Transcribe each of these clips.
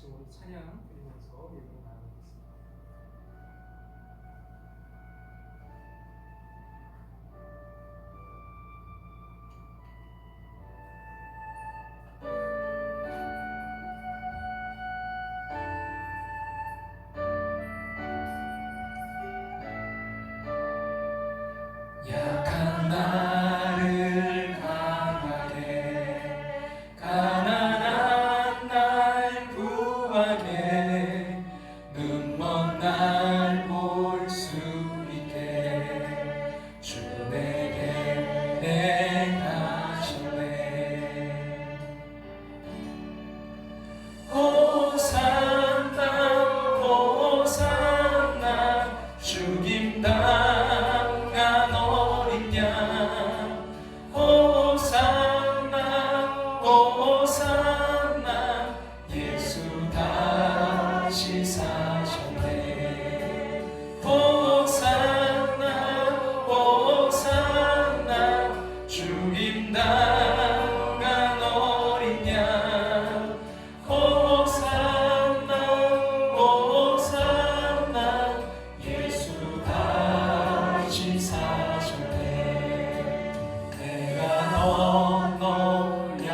지금 우리 찬양 드리면서 예배를 나누겠습니다. 약한 나를 강하게 가난한 날 구하게 눈먼 날 볼 수 있게 주 내게 행하셨네. 호산나 호산나 죽임 당한 어린 양 호산나 호산나 예수 다시 사셨네. 호산나 호산나 죽임 당한 어린 양 호산나 호산나 예수 다시 사셨네. 내가 넘어야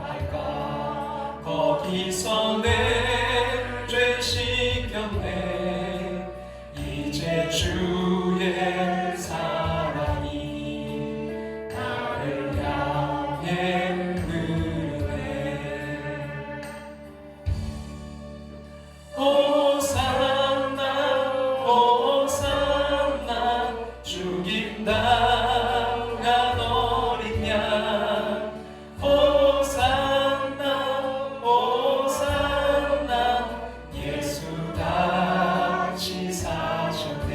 할까 거기서 내 죄 씻겼네. 이제 주의 사랑이 나를 향해 흐르네. 호산나 호산나 죽임 당한 어린 양 호산나 호산나 예수 다시 사셨네.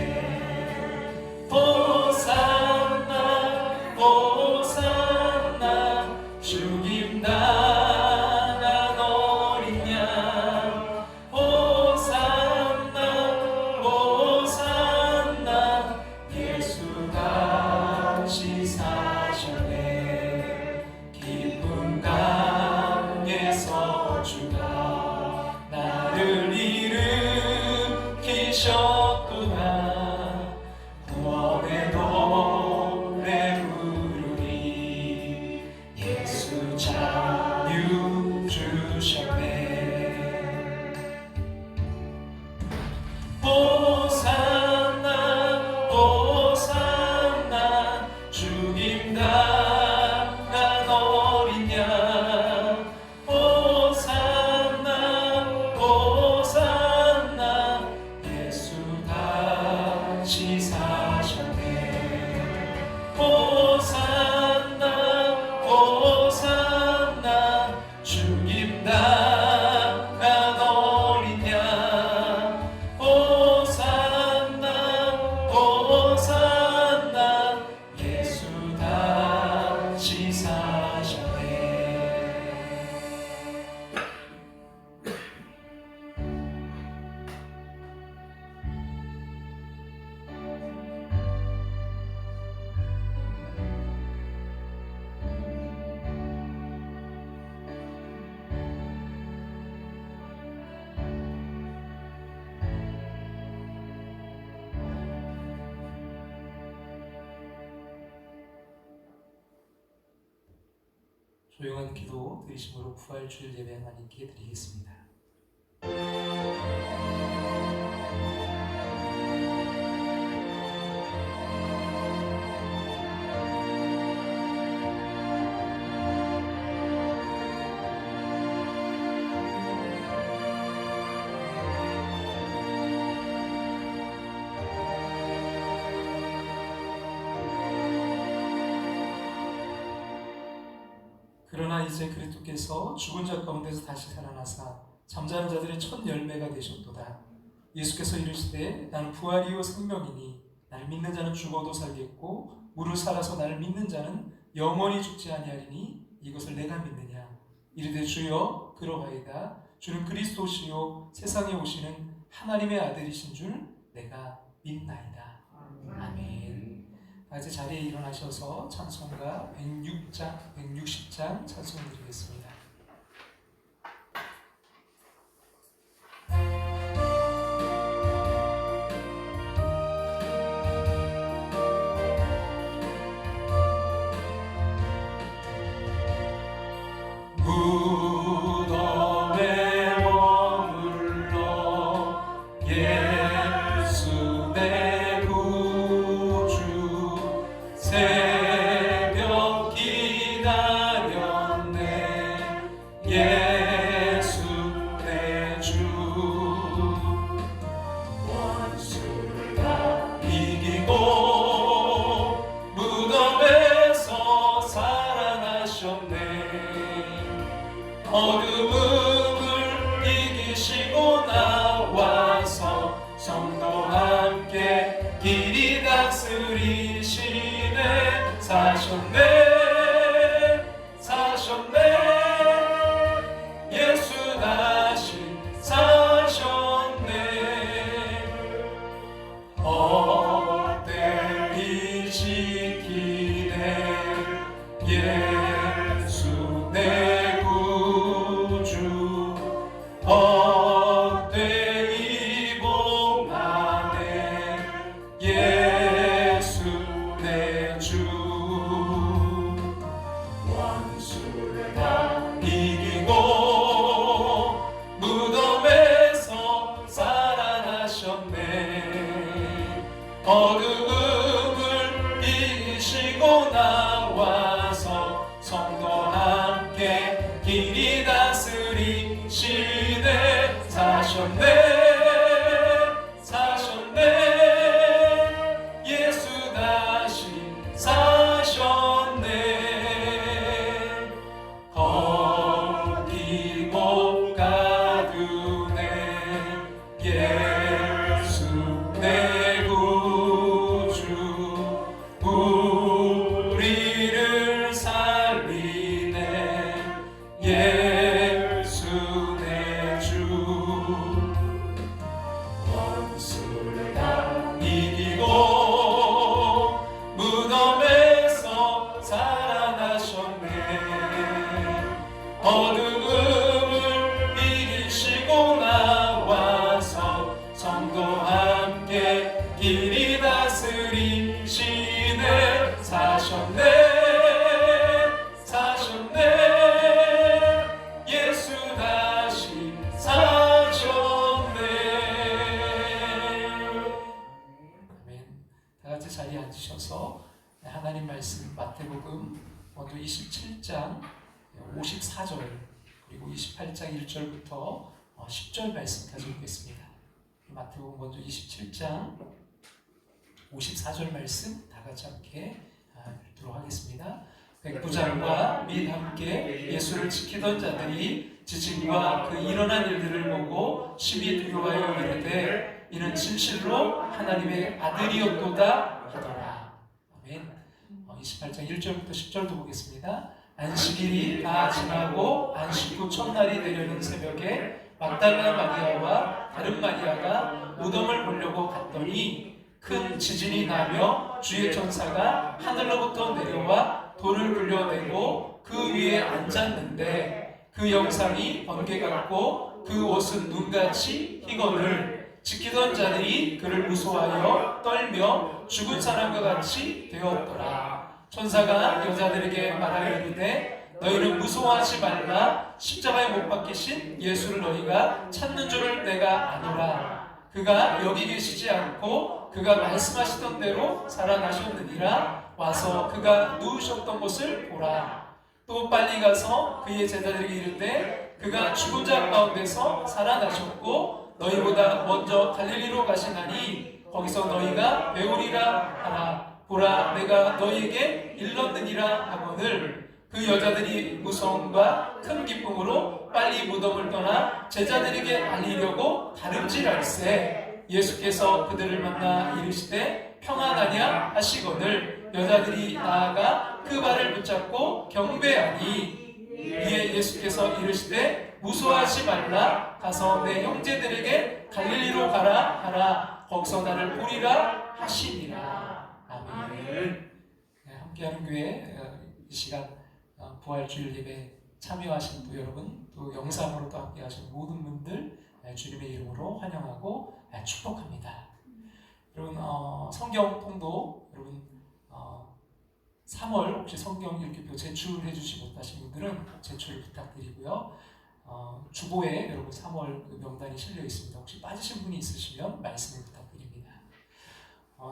호산나 호산나 죽임 당한 어린 양 호산나 호산나 예수 다시 사셨네. 기쁨 강에서 주가 나를 일으키셨구나. 구원의 노래 부르리 예수 자유 주셨네. 호산나 호산나 죽임 당한 어린 양 호산나 호산나 예수 다시 사셨네. 호산나 호산나 죽임 당한 어린 양 호산나 호산나 예수 다시 사셨네. 조용한 기도 드리심으로 부활주일 예배 하나님께 드리겠습니다. 그러나 이제 그리스도께서 죽은 자 가운데서 다시 살아나사 잠자는 자들의 첫 열매가 되셨도다. 예수께서 이르시되 나는 부활이요 생명이니 나를 믿는 자는 죽어도 살겠고 무릇 살아서 나를 믿는 자는 영원히 죽지 아니하리니 이것을 내가 믿느냐. 이르되 주여 그러하이다. 주는 그리스도시요 세상에 오시는 하나님의 아들이신 줄 내가 믿나이다. 아멘. 이제 자리에 일어나셔서 찬송가 160장 찬송 드리겠습니다. 어둠을 이기시고 나와서 성도와 함께 길이 다스리시네. 사셨네 예수 다시 사셨네. 헛되이 지키네 예수 내 구주. 헛되이 복하네 예수 내 주. 원수를 다 이기고 무덤에서 살아나셨네. 어둠을 이기시고 나와서 성도와 함께 길이 다스리시네. 사셨네 예수 다시 사셨네. 거기 못 가두네 예수 내 구주. 우리를 살리네 예수 내 주. 원수를 다 이기고 무덤에서 살아나셨네. 어둠을 이기시고 나와서 성도와 함께 길이 다스리시네. 사셨네 예수 다시 사셨네. 아멘. 다 같이 자리에 앉으셔서 하나님 말씀 마태복음 먼저 27장 54절 그리고 28장 1절부터 10절 말씀까지 읽겠습니다. 마태복음 먼저 27장 54절 말씀 다 같이 함께 읽도록 하겠습니다. 백부장과 및 함께 예수를 지키던 자들이 지진과 그 일어난 일들을 보고 심히 두려워하여 이르되 이는 진실로 하나님의 아들이었도다 하더라. 아멘. 28장 1절부터 10절도 보겠습니다. 안식일이 다 지나고 안식 후 첫날이 되려는 새벽에 막달라 마리아와 다른 마리아가 무덤을 보려고 갔더니 큰 지진이 나며 주의 천사가 하늘로부터 내려와 돌을 굴려내고 그 위에 앉았는데 그 영상이 번개 같고 그 옷은 눈같이 희거늘 지키던 자들이 그를 무서워하여 떨며 죽은 사람과 같이 되었더라. 천사가 여자들에게 말하여 이르되 너희는 무서워하지 말라. 십자가에 못 박히신 예수를 너희가 찾는 줄을 내가 아노라. 그가 여기 계시지 않고 그가 말씀하시던 대로 살아나셨느니라. 와서 그가 누우셨던 곳을 보라. 또 빨리 가서 그의 제자들에게 이르되 그가 죽은 자 가운데서 살아나셨고 너희보다 먼저 갈릴리로 가시나니 거기서 너희가 배우리라 하라. 보라 내가 너희에게 일렀느니라 하거늘. 그 여자들이 무서움과 큰 기쁨으로 빨리 무덤을 떠나 제자들에게 알리려고 다름질할세. 예수께서 그들을 만나 이르시되 평안하냐 하시거늘 여자들이 나아가 그 발을 붙잡고 경배하니 이에 예수께서 이르시되 무서워하지 말라. 가서 내 형제들에게 갈릴리로 가라 하라. 거기서 나를 보리라 하시니라. 아멘. 함께하는 교회 이 시간 부활주일 예배 참여하신 또 여러분, 또 영상으로도 함께하신 모든 분들 주님의 이름으로 환영하고 축복합니다. 여러분 성경 통도 여러분 3월 혹시 성경 읽기표 제출해 주지 못하신 분들은 제출을 부탁드리고요. 주보에 여러분 3월 그 명단이 실려 있습니다. 혹시 빠지신 분이 있으시면 말씀을 부탁드립니다.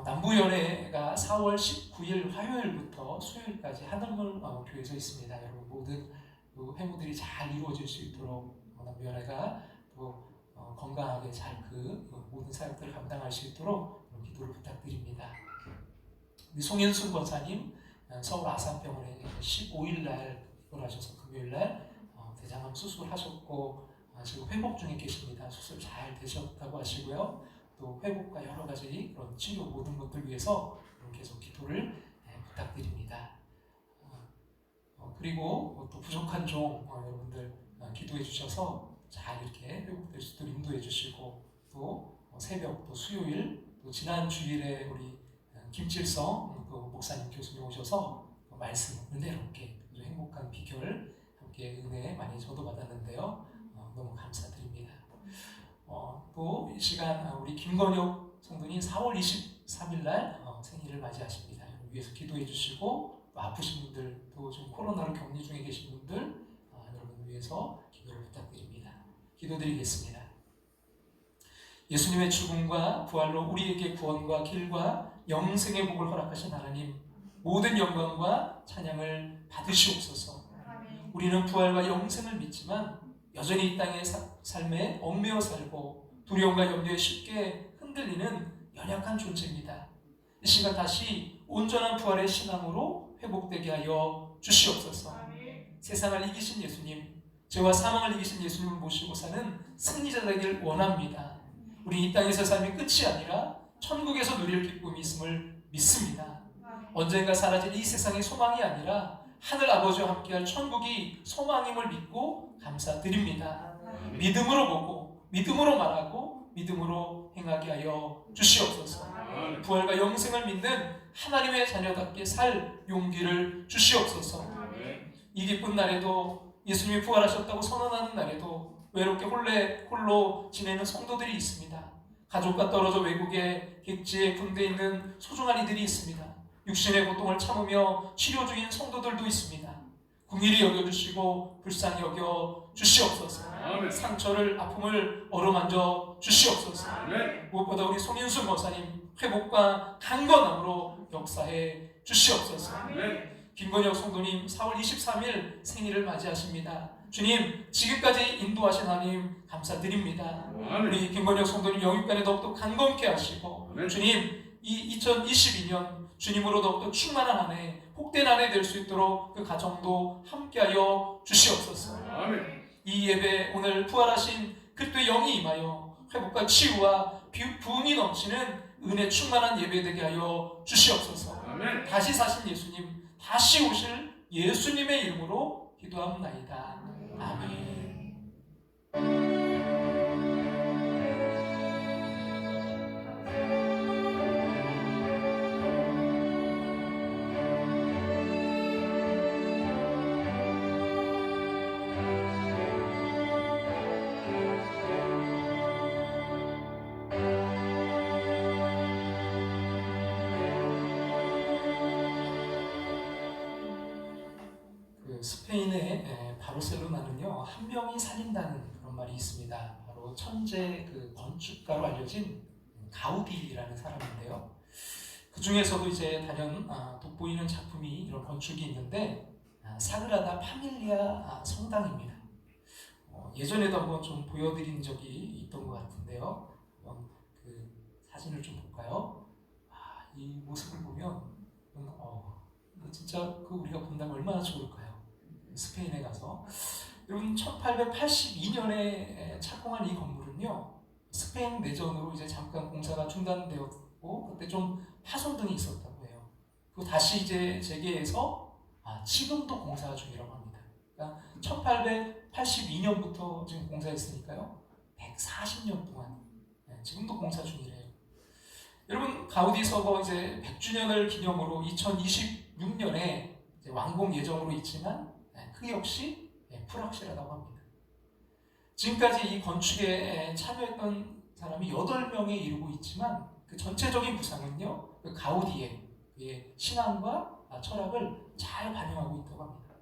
남부연회가 4월 19일 화요일부터 수요일까지 하늘문 교회에서 있습니다. 여러분 모든 그 회무들이 잘 이루어질 수 있도록 남부연회가 또 건강하게 잘 그 모든 사역들을 감당할 수 있도록 기도를 부탁드립니다. 우리 송현순 권사님 서울 아산병원에 15일 날 입원하셔서 금요일 날 대장암 수술하셨고 지금 회복 중에 계십니다. 수술 잘 되셨다고 하시고요. 또 회복과 여러 가지 그런 치료 모든 것들 위해서 계속 기도를 부탁드립니다. 그리고 또 부족한 종 여러분들 기도해 주셔서 잘 이렇게 회복될 수 있도록 인도해 주시고 또 새벽 또 수요일 또 지난 주일에 우리 김칠성 또 목사님 교수님 오셔서 말씀 은혜롭게 행복한 비결 함께 은혜 많이 저도 받았는데요. 너무 감사드립니다. 또 이 시간 우리 김건혁 성도님 4월 23일 날 생일을 맞이하십니다. 위해서 기도해 주시고 또 아프신 분들 또 지금 코로나로 격리 중에 계신 분들 여러분을 위해서 기도를 부탁드립니다. 기도드리겠습니다. 예수님의 죽음과 부활로 우리에게 구원과 길과 영생의 복을 허락하신 하나님, 모든 영광과 찬양을 받으시옵소서. 우리는 부활과 영생을 믿지만 여전히 이 땅의 삶에 얽매여 살고 두려움과 염려에 쉽게 흔들리는 연약한 존재입니다. 이 시간 다시 온전한 부활의 신앙으로 회복되게 하여 주시옵소서. 세상을 이기신 예수님, 죄와 사망을 이기신 예수님을 모시고 사는 승리자 되길 원합니다. 우리 이 땅에서 삶이 끝이 아니라 천국에서 누릴 기쁨이 있음을 믿습니다. 언젠가 사라질 이 세상의 소망이 아니라 하늘 아버지와 함께할 천국이 소망임을 믿고 감사드립니다. 믿음으로 보고 믿음으로 말하고 믿음으로 행하게 하여 주시옵소서. 부활과 영생을 믿는 하나님의 자녀답게 살 용기를 주시옵소서. 이 기쁜 날에도 예수님이 부활하셨다고 선언하는 날에도 외롭게 홀로 지내는 성도들이 있습니다. 가족과 떨어져 외국에 객지에 군대에 있는 소중한 이들이 있습니다. 육신의 고통을 참으며 치료 중인 성도들도 있습니다. 긍휼히 여겨주시고 불쌍히 여겨 주시옵소서. 상처를 아픔을 어루만져 주시옵소서. 무엇보다 우리 송인수 목사님 회복과 강건함으로 역사해 주시옵소서. 김건혁 성도님 4월 23일 생일을 맞이하십니다. 주님, 지금까지 인도하신 하나님 감사드립니다. 우리 김건혁 성도님 영육간에 더욱더 강건케 하시고 주님, 이 2022년 주님으로 더욱더 충만한 한 해, 복된 한 해 될 수 있도록 그 가정도 함께하여 주시옵소서. 이 예배 오늘 부활하신 그리스도의 영이 임하여 회복과 치유와 부흥이 넘치는 은혜 충만한 예배 되게 하여 주시옵소서. 다시 사신 예수님, 다시 오실 예수님의 이름으로 기도합나이다. 아멘. 스페인의 바르셀로나는요, 한 명이 살린다는 그런 말이 있습니다. 바로 천재 그 건축가로 알려진 가우디라는 사람인데요. 그 중에서도 이제 단연 돋보이는 작품이 이런 건축이 있는데 사그라다 파밀리아 성당입니다. 예전에도 한번 좀 보여드린 적이 있던 것 같은데요. 그 사진을 좀 볼까요? 이 모습을 보면 진짜 그 우리가 본다면 얼마나 좋을까요? 스페인에 가서 여러분 1882년에 착공한 이 건물은요, 스페인 내전으로 이제 잠깐 공사가 중단되었고 그때 좀 파손 등이 있었다고 해요. 그리고 다시 이제 재개해서 지금도 공사 중이라고 합니다. 그러니까 1882년부터 지금 공사했으니까요, 140년 동안 지금도 공사 중이래요. 여러분, 가우디 서거 이제 100주년을 기념으로 2026년에 완공 예정으로 있지만 그 역시 불확실하다고 합니다. 지금까지 이 건축에 참여했던 사람이 8명에 이르고 있지만 그 전체적인 구상은요, 그 가우디의 신앙과 철학을 잘 반영하고 있다고 합니다.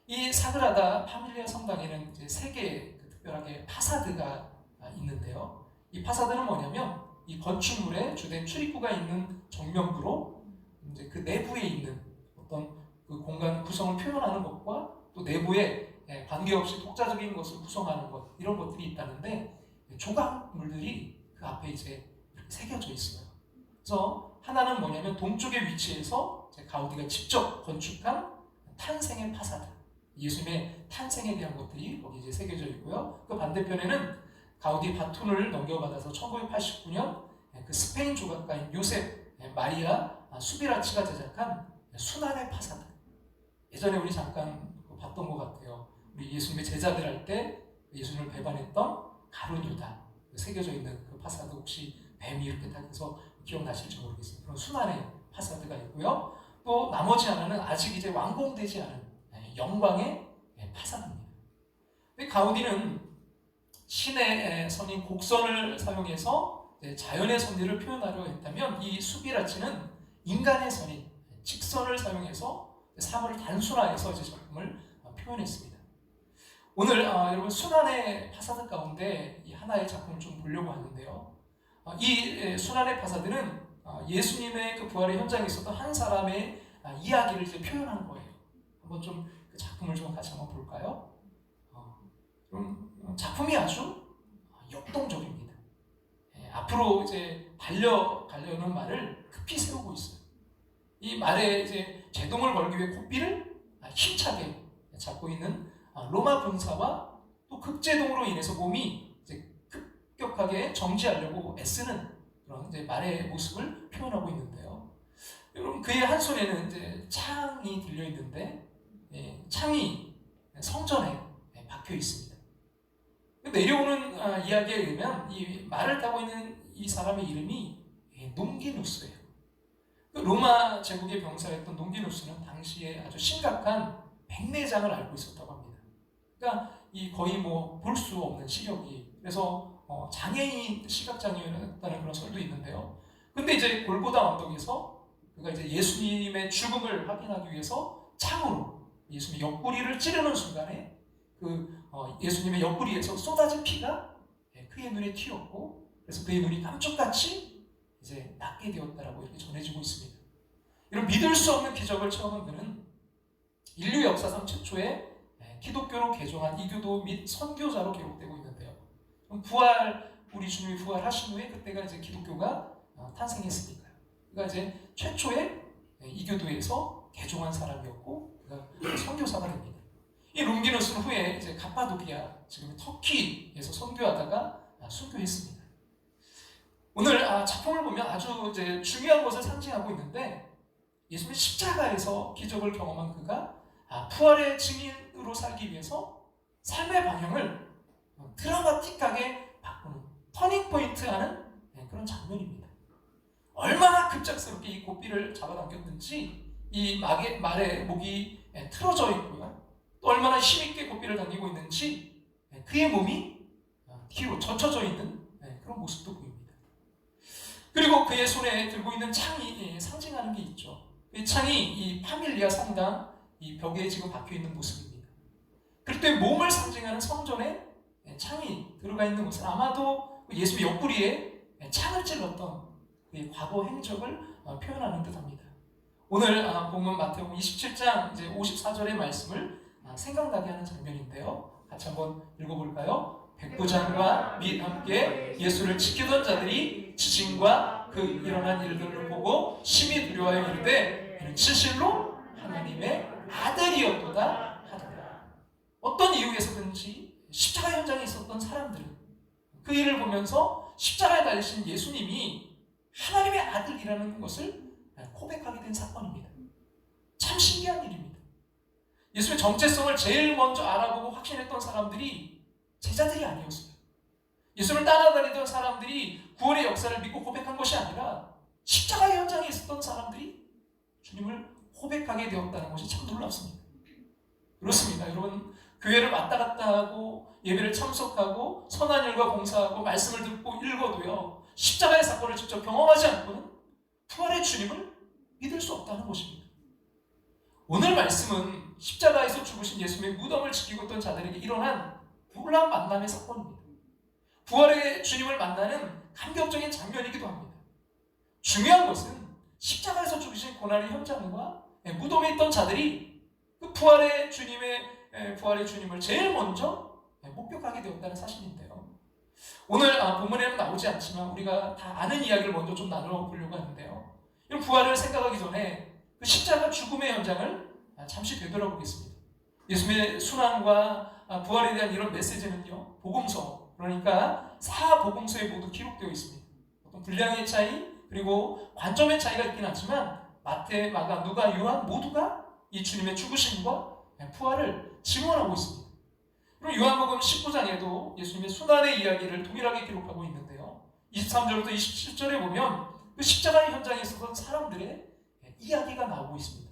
이 사그라다 파밀리아 성당에는 이제 3개의 특별하게 파사드가 있는데요. 이 파사드는 뭐냐면 이 건축물에 주된 출입구가 있는 정면부로 이제 그 내부에 있는 어떤 그 공간 구성을 표현하는 것과 또 내부에 관계없이 독자적인 것을 구성하는 것, 이런 것들이 있다는데 조각물들이 그 앞에 이제 이렇게 새겨져 있어요. 그래서 하나는 뭐냐면 동쪽에 위치해서 가우디가 직접 건축한 탄생의 파사드, 예수님의 탄생에 대한 것들이 거기 이제 새겨져 있고요. 그 반대편에는 가우디 바톤을 넘겨받아서 1989년 그 스페인 조각가인 요셉 마리아 수비라치가 제작한 순환의 파사드. 예전에 우리 잠깐 봤던 것 같아요. 우리 예수님의 제자들 할 때 예수님을 배반했던 가룟 유다 새겨져 있는 그 파사드, 혹시 뱀이 이렇게 딱 해서 기억나실지 모르겠습니다. 그런 순환의 파사드가 있고요. 또 나머지 하나는 아직 이제 완공되지 않은 영광의 파사드입니다. 가우디는 신의 선인 곡선을 사용해서 자연의 섭리를 표현하려 했다면, 이 수비라치는 인간의 선인 직선을 사용해서 사물을 단순화해서 이제 작품을 표현했습니다. 오늘 여러분 순환의 파사드 가운데 이 하나의 작품을 좀 보려고 하는데요. 이 순환의 파사드는 예수님의 그 부활의 현장에 있었던 한 사람의 이야기를 이제 표현한 거예요. 한번 좀 그 작품을 좀 같이 한번 볼까요? 작품이 아주 역동적입니다. 앞으로 이제 달려가려는 말을 급히 세우고 있어요. 이 말에 이제 제동을 걸기 위해 고삐를 힘차게 잡고 있는 로마 군사와 또 급제동으로 인해서 몸이 이제 급격하게 정지하려고 애쓰는 그런 이제 말의 모습을 표현하고 있는데요. 여러분, 그의 한 손에는 이제 창이 들려 있는데 창이 성전에 박혀 있습니다. 내려오는 이야기에 의하면 이 말을 타고 있는 이 사람의 이름이 농기누스예요. 로마 제국의 병사였던 농기누스는 당시에 아주 심각한 백내장을 앓고 있었다고 합니다. 그러니까 이 거의 볼 수 없는 시력이, 그래서 장애인, 시각장애인이었다는 그런 설도 있는데요. 근데 이제 골고다 언덕에서 그가 이제 예수님의 죽음을 확인하기 위해서 창으로 예수님의 옆구리를 찌르는 순간에 예수님의 옆구리에서 쏟아진 피가 그의 눈에 튀었고, 그래서 그의 눈이 감쪽같이 이제 낫게 되었다라고 이렇게 전해지고 있습니다. 이런 믿을 수 없는 기적을 체험한 그는 인류 역사상 최초의 기독교로 개종한 이교도 및 선교자로 기록되고 있는데요. 우리 주님이 부활하신 후에 그때가 이제 기독교가 탄생했으니까요. 그가 이제 최초의 이교도에서 개종한 사람이었고, 그가 선교사가 됩니다. 이 롱기누스는 후에 이제 갑바도기아, 지금 터키에서 선교하다가 순교했습니다. 오늘 작품을 보면 아주 이제 중요한 것을 상징하고 있는데, 예수님의 십자가에서 기적을 경험한 그가 부활의 증인으로 살기 위해서 삶의 방향을 드라마틱하게 바꾸는 터닝포인트하는 그런 장면입니다. 얼마나 급작스럽게 이 고삐를 잡아당겼는지 이 말의 목이 틀어져 있고요. 또 얼마나 힘있게 고삐를 당기고 있는지 그의 몸이 뒤로 젖혀져 있는 그런 모습도 보입니다. 그리고 그의 손에 들고 있는 창이 상징하는 게 있죠. 이 창이 이 파밀리아 성당 이 벽에 지금 박혀 있는 모습입니다. 그럴 때 몸을 상징하는 성전에 창이 들어가 있는 것은 아마도 예수의 옆구리에 창을 찔렀던 그의 과거 행적을 표현하는 듯합니다. 오늘 본문 마태복음 27장 이제 54절의 말씀을 생각나게 하는 장면인데요. 같이 한번 읽어볼까요? 백부장과 및 함께 예수를 지키던 자들이 지진과 그 일어난 일들을 보고 심히 두려워하여 이르되 이는 진실로 하나님의 아들이었도다 하더라. 어떤 이유에서든지 십자가 현장에 있었던 사람들은 그 일을 보면서 십자가에 달리신 예수님이 하나님의 아들이라는 것을 고백하게 된 사건입니다. 참 신기한 일입니다. 예수의 정체성을 제일 먼저 알아보고 확신했던 사람들이 제자들이 아니었어요. 예수를 따라다니던 사람들이 구원의 역사를 믿고 고백한 것이 아니라 십자가 현장에 있었던 사람들이 주님을 고백하게 되었다는 것이 참 놀랍습니다. 그렇습니다. 여러분, 교회를 왔다 갔다 하고 예배를 참석하고 선한 일과 봉사하고 말씀을 듣고 읽어도요, 십자가의 사건을 직접 경험하지 않고는 부활의 주님을 믿을 수 없다는 것입니다. 오늘 말씀은 십자가에서 죽으신 예수님의 무덤을 지키고 있던 자들에게 일어난 놀라운 만남의 사건입니다. 부활의 주님을 만나는 감격적인 장면이기도 합니다. 중요한 것은 십자가에서 죽으신 고난의 현장과 무덤에 있던 자들이 그 부활의 주님을 제일 먼저 목격하게 되었다는 사실인데요. 오늘 본문에는 나오지 않지만 우리가 다 아는 이야기를 먼저 좀 나눠보려고 하는데요. 부활을 생각하기 전에 그 십자가 죽음의 현장을 잠시 되돌아보겠습니다. 예수님의 순환과 부활에 대한 이런 메시지는요, 복음서, 그러니까 사복음서에 모두 기록되어 있습니다. 어떤 분량의 차이, 그리고 관점의 차이가 있긴 하지만 마태, 마가, 누가, 요한 모두가 이 주님의 죽으심과 부활을 증언하고 있습니다. 그리고 요한복음 19장에도 예수님의 순환의 이야기를 동일하게 기록하고 있는데요. 23절부터 27절에 보면 그 십자가의 현장에 있었던 사람들의 이야기가 나오고 있습니다.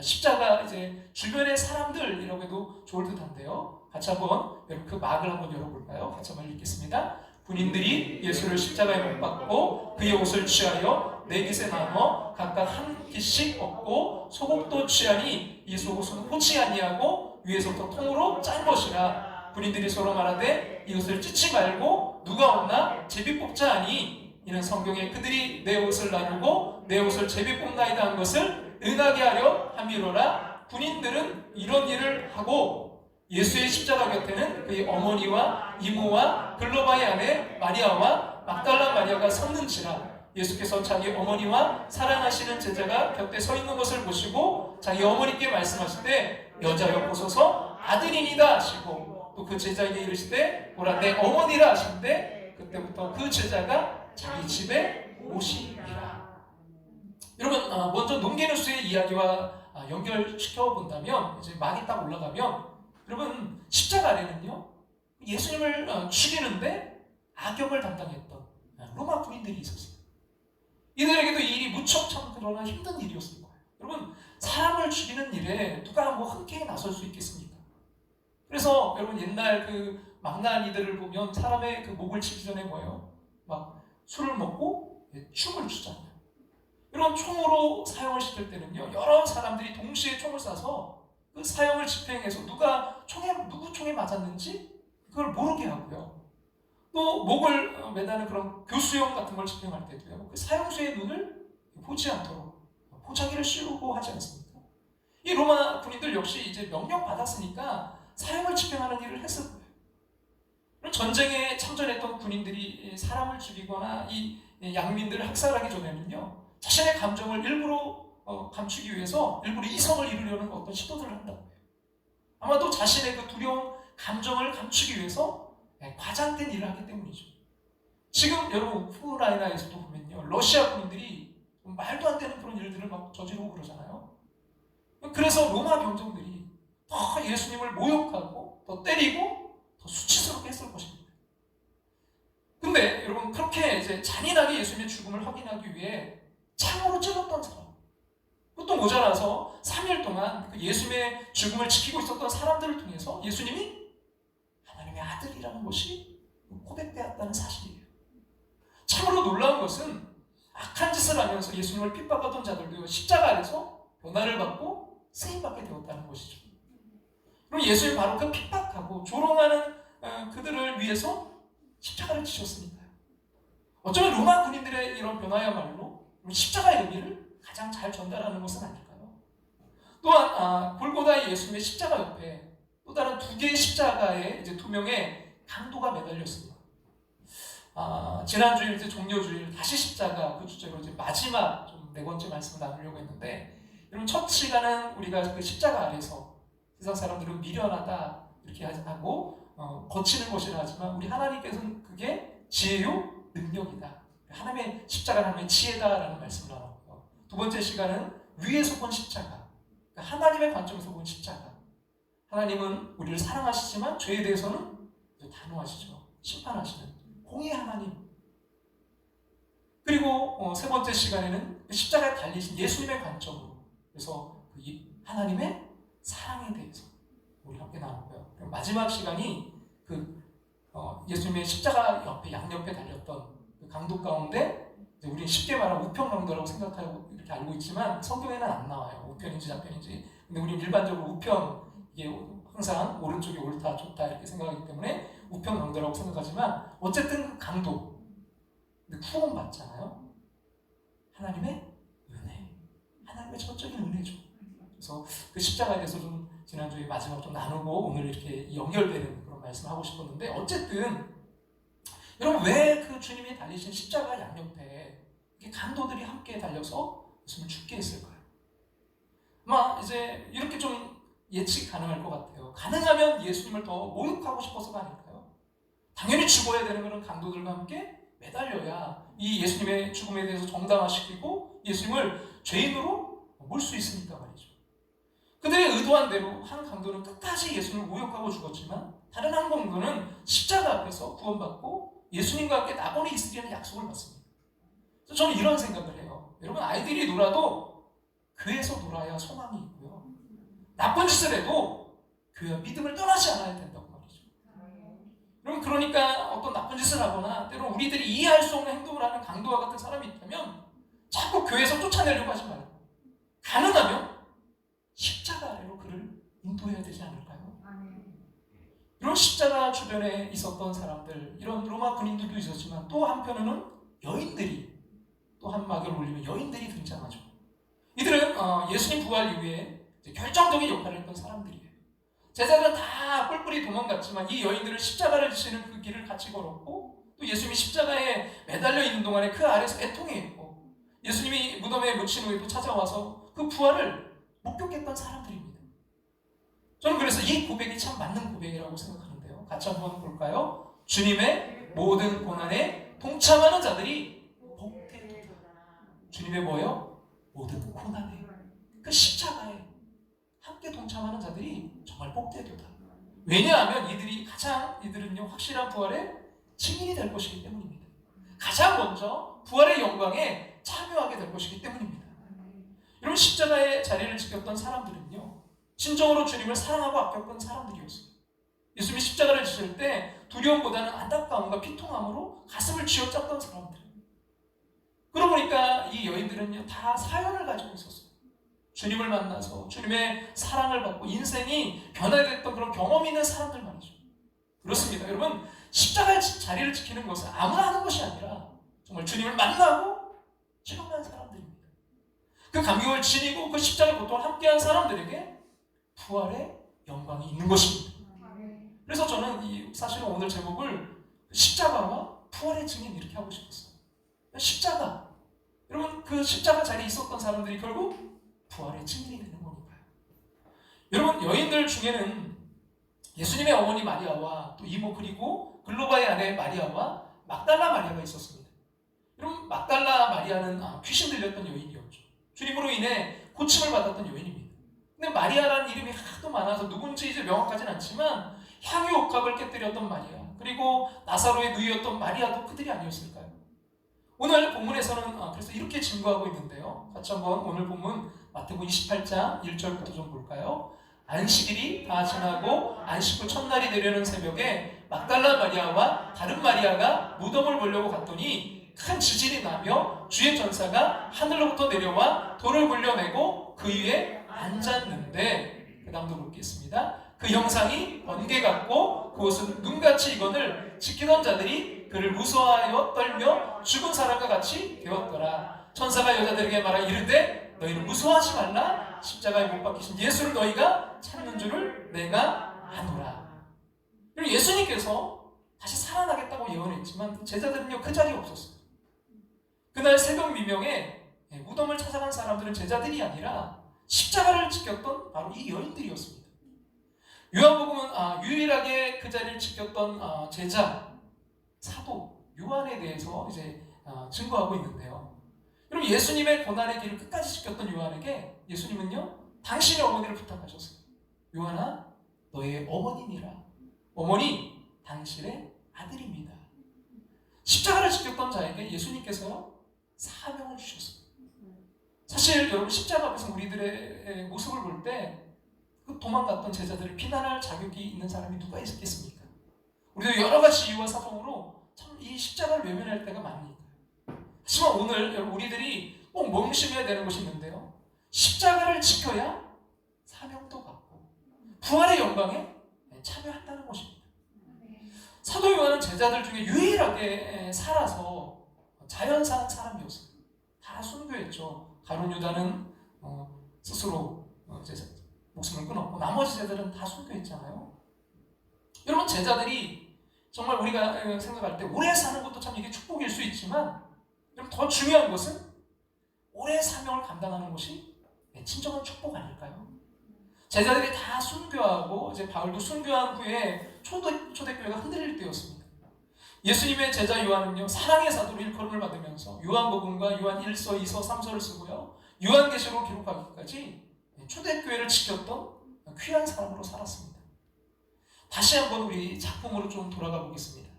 십자가 이제 주변의 사람들이라고 해도 좋을 듯한데요. 같이 한번 그 막을 한번 열어볼까요? 같이 한번 읽겠습니다. 군인들이 예수를 십자가에 못 박고 그의 옷을 취하여 네 깃에 나눠 각각 한 깃씩 얻고 소곡도 취하니 이 속옷은 호치 아니하고 위에서부터 통으로 짠 것이라. 군인들이 서로 말하되 이것을 찢지 말고 누가 없나 제비 뽑자 하니 이는 성경에 그들이 내 옷을 나누고 내 옷을 제비 뽑나이다 한 것을 응하게 하려 함이로라. 군인들은 이런 일을 하고 예수의 십자가 곁에는 그의 어머니와 이모와 글로바의 아내 마리아와 막달라 마리아가 섰는지라. 예수께서 자기 어머니와 사랑하시는 제자가 곁에 서 있는 것을 보시고 자기 어머니께 말씀하시되 여자여 보소서 아들이니이다 하시고 또 그 제자에게 이르시되 보라 내 어머니라 하시는데 그때부터 그 제자가 자기 집에 오시니라. 여러분, 먼저 농기누스의 이야기와 연결시켜 본다면 이제 막이 딱 올라가면 여러분 십자가 아래는요 예수님을 죽이는데 악역을 담당했던 로마 군인들이 있었어요. 이들에게도 이 일이 무척 참 그러나 힘든 일이었을 거예요. 여러분, 사람을 죽이는 일에 누가 뭐 흔쾌히 나설 수 있겠습니까? 그래서 여러분 옛날 그 망나니들을 보면 사람의 그 목을 치기 전에 뭐예요? 막 술을 먹고 춤을 추잖아요. 이런 총으로 사용을 시킬 때는요 여러 사람들이 동시에 총을 쏴서 그 사형을 집행해서 누구 총에 맞았는지 그걸 모르게 하고요. 또 목을 매다는 그런 교수형 같은 걸 집행할 때도요 그 사형수의 눈을 보지 않도록 보자기를 씌우고 하지 않습니까? 이 로마 군인들 역시 이제 명령 받았으니까 사형을 집행하는 일을 했을 거예요. 전쟁에 참전했던 군인들이 사람을 죽이거나 이 양민들을 학살하기 전에는요 자신의 감정을 일부러 감추기 위해서 일부러 이성을 이루려는 어떤 시도들을 한다고 해요. 아마도 자신의 그 두려운 감정을 감추기 위해서 과장된 일을 하기 때문이죠. 지금 여러분 우크라이나에서도 보면요 러시아 군인들이 말도 안 되는 그런 일들을 막 저지르고 그러잖아요. 그래서 로마 병정들이 더 예수님을 모욕하고 더 때리고 더 수치스럽게 했을 것입니다. 근데 여러분 그렇게 이제 잔인하게 예수님의 죽음을 확인하기 위해 창으로 찔렀던 사람, 그것도 모자라서 3일 동안 그 예수님의 죽음을 지키고 있었던 사람들을 통해서 예수님이 하나님의 아들이라는 것이 고백되었다는 사실이에요. 참으로 놀라운 것은 악한 짓을 하면서 예수님을 핍박하던 자들도 십자가 아래서 변화를 받고 쓰임받게 되었다는 것이죠. 그럼 예수님이 바로 그 핍박하고 조롱하는 그들을 위해서 십자가를 지셨으니까요. 어쩌면 로마 군인들의 이런 변화야말로 십자가의 의미를 가장 잘 전달하는 것은 아닐까요? 또한 골고다의 예수님의 십자가 옆에 또 다른 두 개의 십자가에 이제 두 명의 강도가 매달렸습니다. 지난주일 이제 종료주일 다시 십자가 그 주제로 이제 마지막 좀 네 번째 말씀을 나누려고 했는데 여러분 첫 시간은 우리가 그 십자가 아래서 세상 사람들은 미련하다 이렇게 하고 거치는 것이라 하지만 우리 하나님께서는 그게 지혜요 능력이다. 하나님의 십자가는 하나님의 지혜다라는 말씀을 나눴고요. 두 번째 시간은 위에서 본 십자가, 그러니까 하나님의 관점에서 본 십자가. 하나님은 우리를 사랑하시지만 죄에 대해서는 단호하시죠. 심판하시는 공의 하나님. 그리고 세 번째 시간에는 십자가에 달리신 예수님의 관점으로 그래서 하나님의 사랑에 대해서 우리 함께 나누고요. 그리고 마지막 시간이 예수님의 십자가 옆에 양옆에 달렸던 그 강도 가운데 우리는 쉽게 말하면 우편강도라고 생각하고 이렇게 알고 있지만 성경에는 안 나와요. 우편인지 좌편인지. 근데 우리는 일반적으로 우편 이게 항상 오른쪽이 옳다 좋다 이렇게 생각하기 때문에 우편강도라고 생각하지만 어쨌든 그 강도 근데 구원받잖아요. 하나님의 은혜, 하나님의 전적인 은혜죠. 그래서 그 십자가에 대해서 좀 지난주에 마지막 좀 나누고 오늘 이렇게 연결되는 그런 말씀을 하고 싶었는데 어쨌든 여러분 왜 그 주님이 달리신 십자가 양옆에 이렇게 강도들이 함께 달려서 예수님을 죽게 했을까요? 아마 이제 이렇게 좀 예측 가능할 것 같아요. 가능하면 예수님을 더 모욕하고 싶어서가 아닐까요? 당연히 죽어야 되는 그런 강도들과 함께 매달려야 이 예수님의 죽음에 대해서 정당화시키고 예수님을 죄인으로 물 수 있으니까 말이죠. 그들의 의도한 대로 한 강도는 끝까지 예수님을 모욕하고 죽었지만 다른 한 강도는 십자가 앞에서 구원받고 예수님과 함께 낙원에 있으리라는 약속을 받습니다. 그래서 저는 이런 생각을 해요. 여러분, 아이들이 놀아도 교회에서 놀아야 소망이 있고요. 나쁜 짓을 해도 교회와 믿음을 떠나지 않아야 된다고 말이죠. 여러분, 그러니까 어떤 나쁜 짓을 하거나 때로 우리들이 이해할 수 없는 행동을 하는 강도와 같은 사람이 있다면 자꾸 교회에서 쫓아내려고 하지 말고 가능하면 십자가 아래로 그를 인도해야 되지 않을까요? 이런 십자가 주변에 있었던 사람들, 이런 로마 군인들도 있었지만 또 한편으로는 여인들이 또 한 막을 올리면 여인들이 등장하죠. 이들은 예수님 부활 이후에 결정적인 역할을 했던 사람들이에요. 제자들은 다 뿔뿔이 도망갔지만 이 여인들은 십자가를 지시는 그 길을 같이 걸었고 또 예수님이 십자가에 매달려 있는 동안에 그 아래서 애통해했고 예수님이 무덤에 묻힌 후에도 찾아와서 그 부활을 목격했던 사람들입니다. 저는 그래서 이 고백이 참 맞는 고백이라고 생각하는데요. 같이 한번 볼까요? 주님의 모든 고난에 동참하는 자들이 복되도다. 주님의 뭐요? 모든 고난에, 그 십자가에 함께 동참하는 자들이 정말 복되도다. 왜냐하면 이들은요 확실한 부활의 증인이 될 것이기 때문입니다. 가장 먼저 부활의 영광에 참여하게 될 것이기 때문입니다. 여러분, 십자가의 자리를 지켰던 사람들은요 진정으로 주님을 사랑하고 아꼈던 사람들이었어요. 예수님이 십자가를 지실 때 두려움보다는 안타까움과 피통함으로 가슴을 쥐어짰던 사람들. 그러고 보니까 이 여인들은요 다 사연을 가지고 있었어요. 주님을 만나서 주님의 사랑을 받고 인생이 변화됐던 그런 경험이 있는 사람들 말이죠. 그렇습니다. 여러분, 십자가의 자리를 지키는 것은 아무나 하는 것이 아니라 정말 주님을 만나고 체험한 사람들입니다. 그 감격을 지니고 그 십자가의 고통을 함께한 사람들에게 부활의 영광이 있는 것입니다. 그래서 저는 사실은 오늘 제목을 십자가와 부활의 증인 이렇게 하고 싶었어요. 십자가, 여러분, 그 십자가 자리에 있었던 사람들이 결국 부활의 증인이 되는 거니까요. 여러분, 여인들 중에는 예수님의 어머니 마리아와 또 이모 그리고 글로바의 아내 마리아와 막달라 마리아가 있었습니다. 여러분, 막달라 마리아는 귀신 들렸던 여인이었죠. 주님으로 인해 고침을 받았던 여인입니다. 근데 마리아라는 이름이 하도 많아서 누군지 이제 명확하진 않지만 향유 옥합을 깨뜨렸던 마리아, 그리고 나사로의 누이였던 마리아도 그들이 아니었을까요? 오늘 본문에서는 그래서 이렇게 증거하고 있는데요. 같이 한번 오늘 본문 마태복음 28장 1절부터 좀 볼까요? 안식일이 다 지나고 안식 후 첫날이 되려는 새벽에 막달라 마리아와 다른 마리아가 무덤을 보려고 갔더니 큰 지진이 나며 주의 전사가 하늘로부터 내려와 돌을 굴려내고 그 위에 앉았는데, 그 다음도 보겠습니다. 그 형상이 번개 같고 그옷은 눈같이 익거늘 지키던 자들이 그를 무서워하여 떨며 죽은 사람과 같이 되었더라. 천사가 여자들에게 말하 이르되 너희는 무서워하지 말라. 십자가에 못 박히신 예수를 너희가 찾는 줄을 내가 아노라. 예수님께서 다시 살아나겠다고 예언했지만 제자들은요 그 자리에 없었어요. 그날 새벽 미명에 무덤을 찾아간 사람들은 제자들이 아니라 십자가를 지켰던 바로 이 여인들이었습니다. 요한복음은 유일하게 그 자리를 지켰던 제자, 사도 요한에 대해서 이제 증거하고 있는데요. 여러분, 예수님의 고난의 길을 끝까지 지켰던 요한에게 예수님은요 당신의 어머니를 부탁하셨어요. 요한아, 너의 어머니니라. 어머니, 당신의 아들입니다. 십자가를 지켰던 자에게 예수님께서요 사명을 주셨어요. 사실 여러분, 십자가 앞에서 우리들의 모습을 볼 때 그 도망갔던 제자들을 비난할 자격이 있는 사람이 누가 있겠습니까? 우리도 여러 가지 이유와 사정으로 참 이 십자가를 외면할 때가 많으니까요. 하지만 오늘 여러분, 우리들이 꼭 명심해야 되는 것이 있는데요. 십자가를 지켜야 사명도 받고 부활의 영광에 참여한다는 것입니다. 사도 요한은 제자들 중에 유일하게 살아서 자연사한 사람이었어요. 다 순교했죠. 가룟 유다는 스스로 목숨을 끊었고 나머지 제자들은 다 순교했잖아요. 여러분, 제자들이 정말 우리가 생각할 때 오래 사는 것도 참 이게 축복일 수 있지만 더 중요한 것은 오래 사명을 감당하는 것이 진정한 축복 아닐까요? 제자들이 다 순교하고 이제 바울도 순교한 후에 초대교회가 흔들릴 때였습니다. 예수님의 제자 요한은요, 사랑의 사도로 일컬음을 받으면서 요한복음과 요한 1서, 2서, 3서를 쓰고요, 요한계시록을 기록하기까지 초대교회를 지켰던 귀한 사람으로 살았습니다. 다시 한번 우리 작품으로 좀 돌아가 보겠습니다.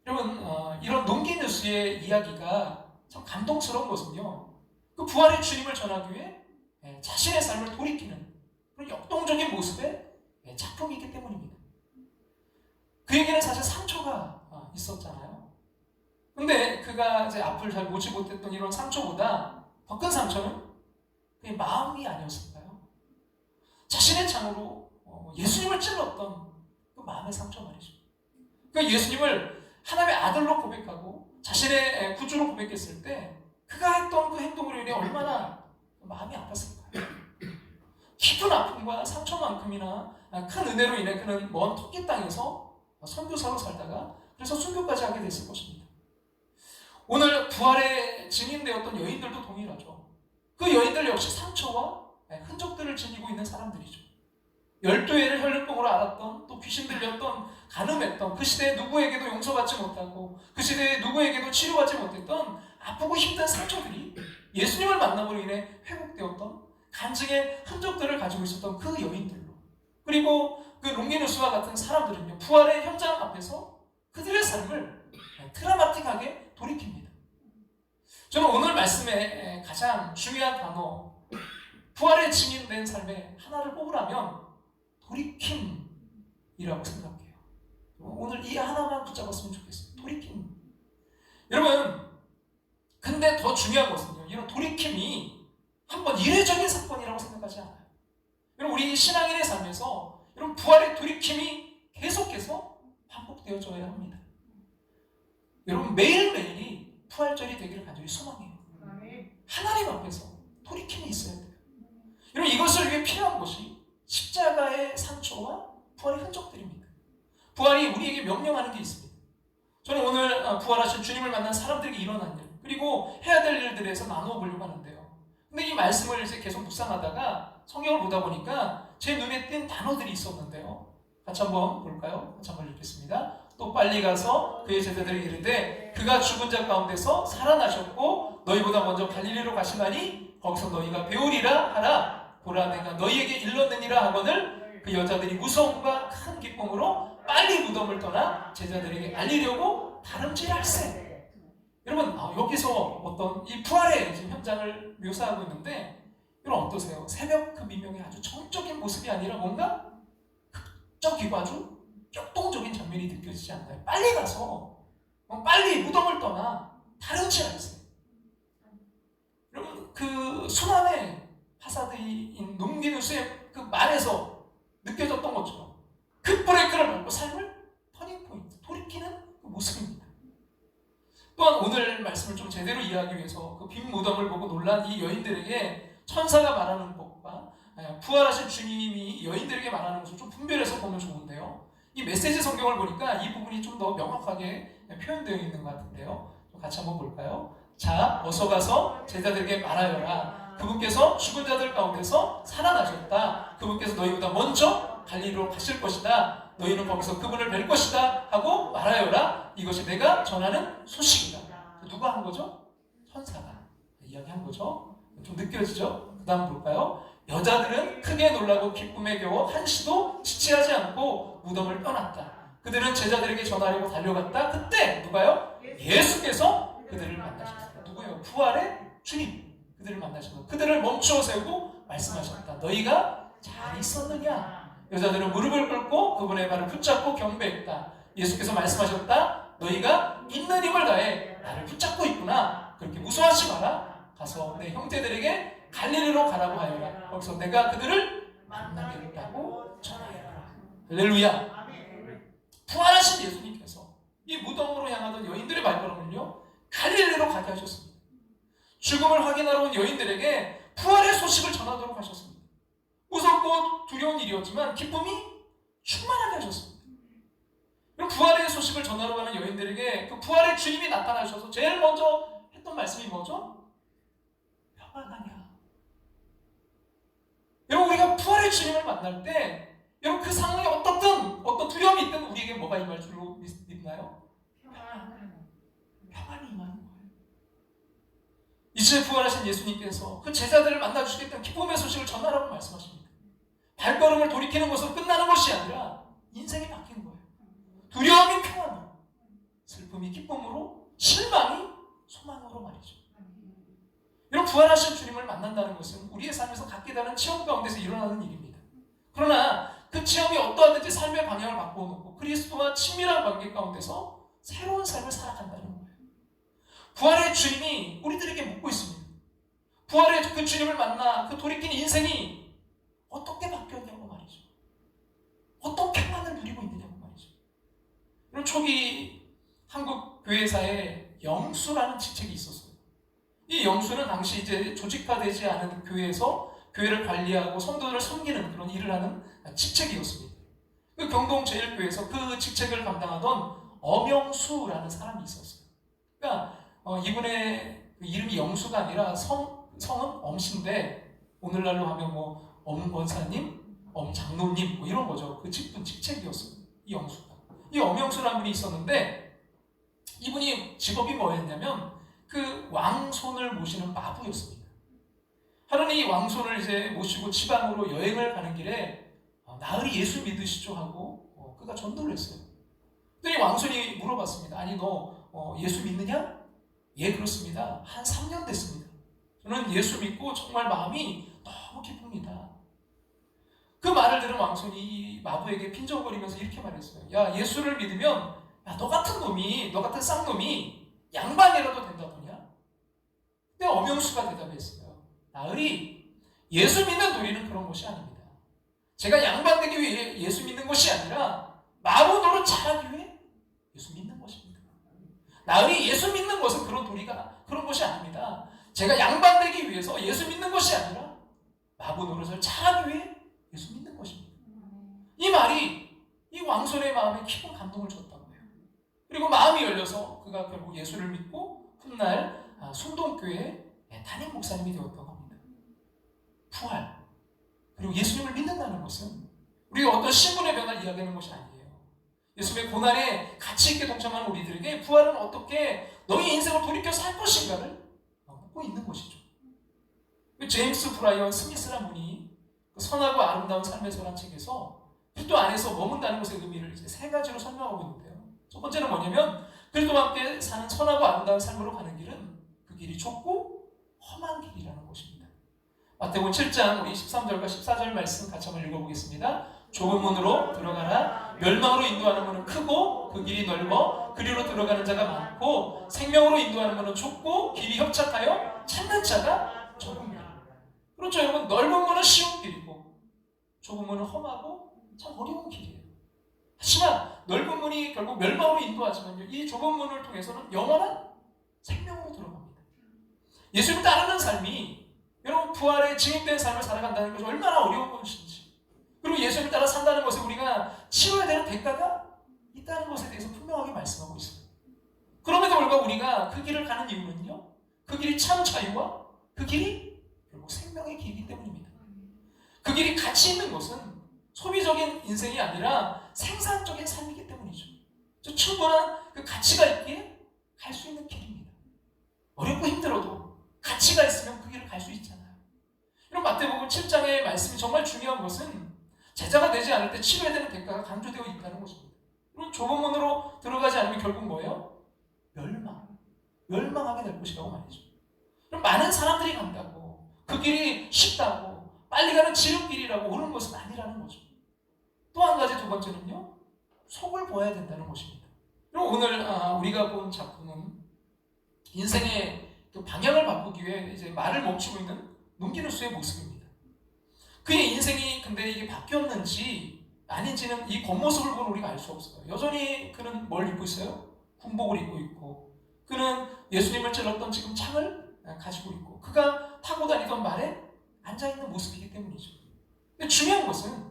여러분, 이런 롱기누스의 이야기가 참 감동스러운 것은요, 그 부활의 주님을 전하기 위해 자신의 삶을 돌이키는 그런 역동적인 모습의 작품이기 때문입니다. 그에게는 사실 상처가 있었잖아요. 근데 그가 이제 앞을 잘 보지 못했던 이런 상처보다 더 큰 상처는 그의 마음이 아니었을까요? 자신의 창으로 예수님을 찔렀던 그 마음의 상처 말이죠. 그 예수님을 하나님의 아들로 고백하고 자신의 구주로 고백했을 때 그가 했던 그 행동으로 인해 얼마나 마음이 아팠을까요? 깊은 아픔과 상처만큼이나 큰 은혜로 인해 그는 먼 토끼 땅에서 선교사로 살다가 그래서 순교까지 하게 됐을 것입니다. 오늘 부활에 증인되었던 여인들도 동일하죠. 그 여인들 역시 상처와 흔적들을 지니고 있는 사람들이죠. 12회를 혈류병으로 앓았던, 또 귀신 들렸던, 간음했던, 그 시대에 누구에게도 용서받지 못하고 그 시대에 누구에게도 치료받지 못했던 아프고 힘든 상처들이 예수님을 만남으로 인해 회복되었던 간증의 흔적들을 가지고 있었던 그 여인들로, 그리고 그 롱기누스와 같은 사람들은요, 부활의 현장 앞에서 그들의 삶을 드라마틱하게 돌이킵니다. 저는 오늘 말씀의 가장 중요한 단어, 부활의 증인된 삶의 하나를 뽑으라면 돌이킴이라고 생각해요. 오늘 이 하나만 붙잡았으면 좋겠어요. 돌이킴. 여러분, 근데 더 중요한 것은요, 이런 돌이킴이 한번 이례적인 사건이라고 생각하지 않아요. 여러분, 우리 신앙인의 삶에서 여러분 부활의 돌이킴이 계속해서 반복되어져야 합니다. 여러분, 매일매일이 부활절이 되기를 간절히 소망해요. 하나님 앞에서 돌이킴이 있어야 돼요. 여러분, 이것을 위해 필요한 것이 십자가의 상처와 부활의 흔적들입니다. 부활이 우리에게 명령하는 게 있습니다. 저는 오늘 부활하신 주님을 만난 사람들에게 일어난 일, 그리고 해야 될 일들에 대해서 나누어 보려고 하는데요. 근데 이 말씀을 이제 계속 묵상하다가 성경을 보다 보니까 제 눈에 띈 단어들이 있었는데요. 같이 한번 볼까요? 같이 한번 읽겠습니다. 또 빨리 가서 그의 제자들에게 이르되 그가 죽은 자 가운데서 살아나셨고 너희보다 먼저 갈릴리로 가시나니 거기서 너희가 배우리라 하라. 보라, 내가 너희에게 일렀느니라 하거늘 그 여자들이 무서움과 큰 기쁨으로 빨리 무덤을 떠나 제자들에게 알리려고 다름질할세. 여러분, 여기서 어떤 이 부활의 현장을 묘사하고 있는데, 여러분 어떠세요? 새벽 그 미명의 아주 정적인 모습이 아니라 뭔가 극적이고 아주 역동적인 장면이 느껴지지 않나요? 빨리 가서 빨리 무덤을 떠나 다름질할세. 여러분, 그 순환의 파사드인 롱기누스의 그 말에서 느껴졌던 것처럼 급브레이크를 밟고 삶을 터닝포인트, 돌이키는 그 모습입니다. 또한 오늘 말씀을 좀 제대로 이해하기 위해서 그 빈 무덤을 보고 놀란 이 여인들에게 천사가 말하는 것과 부활하신 주님이 여인들에게 말하는 것을 좀 분별해서 보면 좋은데요. 이 메시지 성경을 보니까 이 부분이 좀 더 명확하게 표현되어 있는 것 같은데요. 같이 한번 볼까요? 자, 어서 가서 제자들에게 말하여라. 그분께서 죽은 자들 가운데서 살아나셨다. 그분께서 너희보다 먼저 갈릴리로 가실 것이다. 너희는 거기서 그분을 뵐 것이다 하고 말하여라. 이것이 내가 전하는 소식이다. 누가 한 거죠? 천사가 이야기한 거죠. 좀 느껴지죠? 그 다음 볼까요? 여자들은 크게 놀라고 기쁨에 겨워 한시도 지체하지 않고 무덤을 떠났다. 그들은 제자들에게 전하려고 달려갔다. 그때 누가요? 예수께서 그들을 만나셨다. 누구예요? 부활의 주님. 그들을 만나셨다. 그들을 멈추어 세우고 말씀하셨다. 너희가 잘 있었느냐? 여자들은 무릎을 꿇고 그분의 발을 붙잡고 경배했다. 예수께서 말씀하셨다. 너희가 있는 힘을 다해 나를 붙잡고 있구나. 그렇게 무서워하지 마라. 가서 내 형제들에게 갈릴리로 가라고 하여라. 거기서 내가 그들을 만나겠다고 전하여라. 할렐루야. 부활하신 예수님께서 이 무덤으로 향하던 여인들의 발걸음을요, 갈릴리로 가게 하셨습니다. 죽음을 확인하러 온 여인들에게 부활의 소식을 전하도록 하셨습니다. 무섭고 두려운 일이었지만 기쁨이 충만하게 하셨습니다. 그리고 부활의 소식을 전하러 가는 여인들에게 그 부활의 주님이 나타나셔서 제일 먼저 했던 말씀이 뭐죠? 평안하냐? 여러분, 우리가 부활의 주님을 만날 때 여러분 그 상황에 어떤 두려움이 있든 우리에게 뭐가 임할 줄로 믿나요? 평안이 임하는 거예요. 이제 부활하신 예수님께서 그 제자들을 만나주시겠다는 기쁨의 소식을 전하라고 말씀하십니다. 발걸음을 돌이키는 것으로 끝나는 것이 아니라 인생이 바뀐 거예요. 두려움이 평안으로, 슬픔이 기쁨으로, 실망이 소망으로 말이죠. 이런 부활하신 주님을 만난다는 것은 우리의 삶에서 갖게 되는 체험 가운데서 일어나는 일입니다. 그러나 그 체험이 어떠하든지 삶의 방향을 바꿔놓고 그리스도와 친밀한 관계 가운데서 새로운 삶을 살아간다는 거예요. 부활의 주님이 우리들에게 묻고 있습니다. 부활의 그 주님을 만나 그 돌이킨 인생이 어떻게 바뀌었냐고 말이죠. 어떤 평안을 누리고 있느냐고 말이죠. 그럼 초기 한국 교회사에 영수라는 직책이 있었어요. 이 영수는 당시 이제 조직화되지 않은 교회에서 교회를 관리하고 성도들을 섬기는 그런 일을 하는 직책이었습니다. 그 경동제일교회에서 그 직책을 감당하던 엄영수라는 사람이 있었어요. 그러니까 이분의 그 이름이 영수가 아니라 성은 엄씨인데 오늘날로 하면 뭐 엄권사님, 엄장로님 뭐 이런 거죠. 그 직책이었어요. 이 영수가. 이 엄영수라는 분이 있었는데 이분이 직업이 뭐였냐면 그 왕손을 모시는 마부였습니다. 하루는 이 왕손을 이제 모시고 지방으로 여행을 가는 길에 나으리 예수 믿으시죠 하고 그가 전도를 했어요. 그랬더니 왕손이 물어봤습니다. 아니 너 예수 믿느냐? 예 그렇습니다. 한 3년 됐습니다. 저는 예수 믿고 정말 마음이 너무 기쁩니다. 그 말을 들은 왕손이 마부에게 빈정거리면서 이렇게 말했어요. 야 예수를 믿으면 야, 너 같은 쌍놈이 양반이라도 된다더냐? 근데 엄영수가 대답했어요. 나으리 예수 믿는 도리는 그런 것이 아닙니다. 제가 양반 되기 위해 예수 믿는 것이 아니라 마부 노릇 잘하기 위해 예수 믿는 것입니다. 나으리 예수 믿는 것은 그런 것이 아닙니다. 제가 양반 되기 위해서 예수 믿는 것이 아니라 마부 노릇을 잘하기 위해 예수 믿는 것입니다. 이 말이 이 왕손의 마음에 깊은 감동을 줬다고 해요. 그리고 마음이 열려서 그가 결국 예수를 믿고 훗날 순동교회 담임 목사님이 되었다고 합니다. 부활 그리고 예수님을 믿는다는 것은 우리가 어떤 신분의 변화를 이야기하는 것이 아니에요. 예수님의 고난에 가치 있게 동참하는 우리들에게 부활은 어떻게 너희 인생을 돌이켜 살 것인가를 묻고 있는 것이죠. 제임스 브라이언 스미스라는 분이 그 선하고 아름다운 삶에서라는 책에서 그리스도 안에서 머문다는 것의 의미를 이제 3가지로 설명하고 있는데요. 첫 번째는 뭐냐면 그리스도와 함께 사는 선하고 아름다운 삶으로 가는 길은 그 길이 좁고 험한 길이라는 것입니다. 마태복음 7장 우리 13절과 14절 말씀 같이 한번 읽어보겠습니다. 좁은 문으로 들어가라. 멸망으로 인도하는 문은 크고 그 길이 넓어 그리로 들어가는 자가 많고 생명으로 인도하는 문은 좁고 길이 협착하여 찾는 자가 적습니다. 그렇죠 여러분. 넓은 문은 쉬운 길이고 좁은 문은 험하고 참 어려운 길이에요. 하지만 넓은 문이 결국 멸망으로 인도하지만요 이 좁은 문을 통해서는 영원한 생명으로 들어갑니다. 예수님을 따르는 삶이 여러분 부활의 증인된 삶을 살아간다는 것이 얼마나 어려운 것인지 그리고 예수님을 따라 산다는 것에 우리가 치러야 되는 대가가 있다는 것에 대해서 분명하게 말씀하고 있어요. 그럼에도 불구하고 우리가 그 길을 가는 이유는요 그 길이 참 자유와 그 길이 결국 생명의 길이기 때문입니다. 그 길이 가치 있는 것은 소비적인 인생이 아니라 생산적인 삶이기 때문이죠. 충분한 그 가치가 있기에 갈 수 있는 길입니다. 어렵고 힘들어도 가치가 있으면 그 길을 갈 수 있잖아요. 이런 마태복음 7장의 말씀이 정말 중요한 것은 제자가 되지 않을 때 치러야 되는 대가가 강조되어 있다는 것입니다. 그럼 좁은 문으로 들어가지 않으면 결국 뭐예요? 멸망하게 될 것이라고 말이죠. 그럼 많은 사람들이 간다고 그 길이 쉽다고 빨리 가는 지름길이라고 오는 것은 아니라는 거죠. 또 한 가지 두 번째는요 속을 보아야 된다는 것입니다. 그럼 오늘 우리가 본 작품은 인생의 그 방향을 바꾸기 위해 이제 말을 멈추고 있는 눈기누스의 모습입니다. 그의 인생이 근데 이게 바뀌었는지 아닌지는 이 겉모습을 보고 우리가 알 수 없어요. 여전히 그는 뭘 입고 있어요? 군복을 입고 있고 그는 예수님을 찔렀던 지금 창을 가지고 있고 그가 타고 다니던 말에 앉아있는 모습이기 때문이죠. 근데 중요한 것은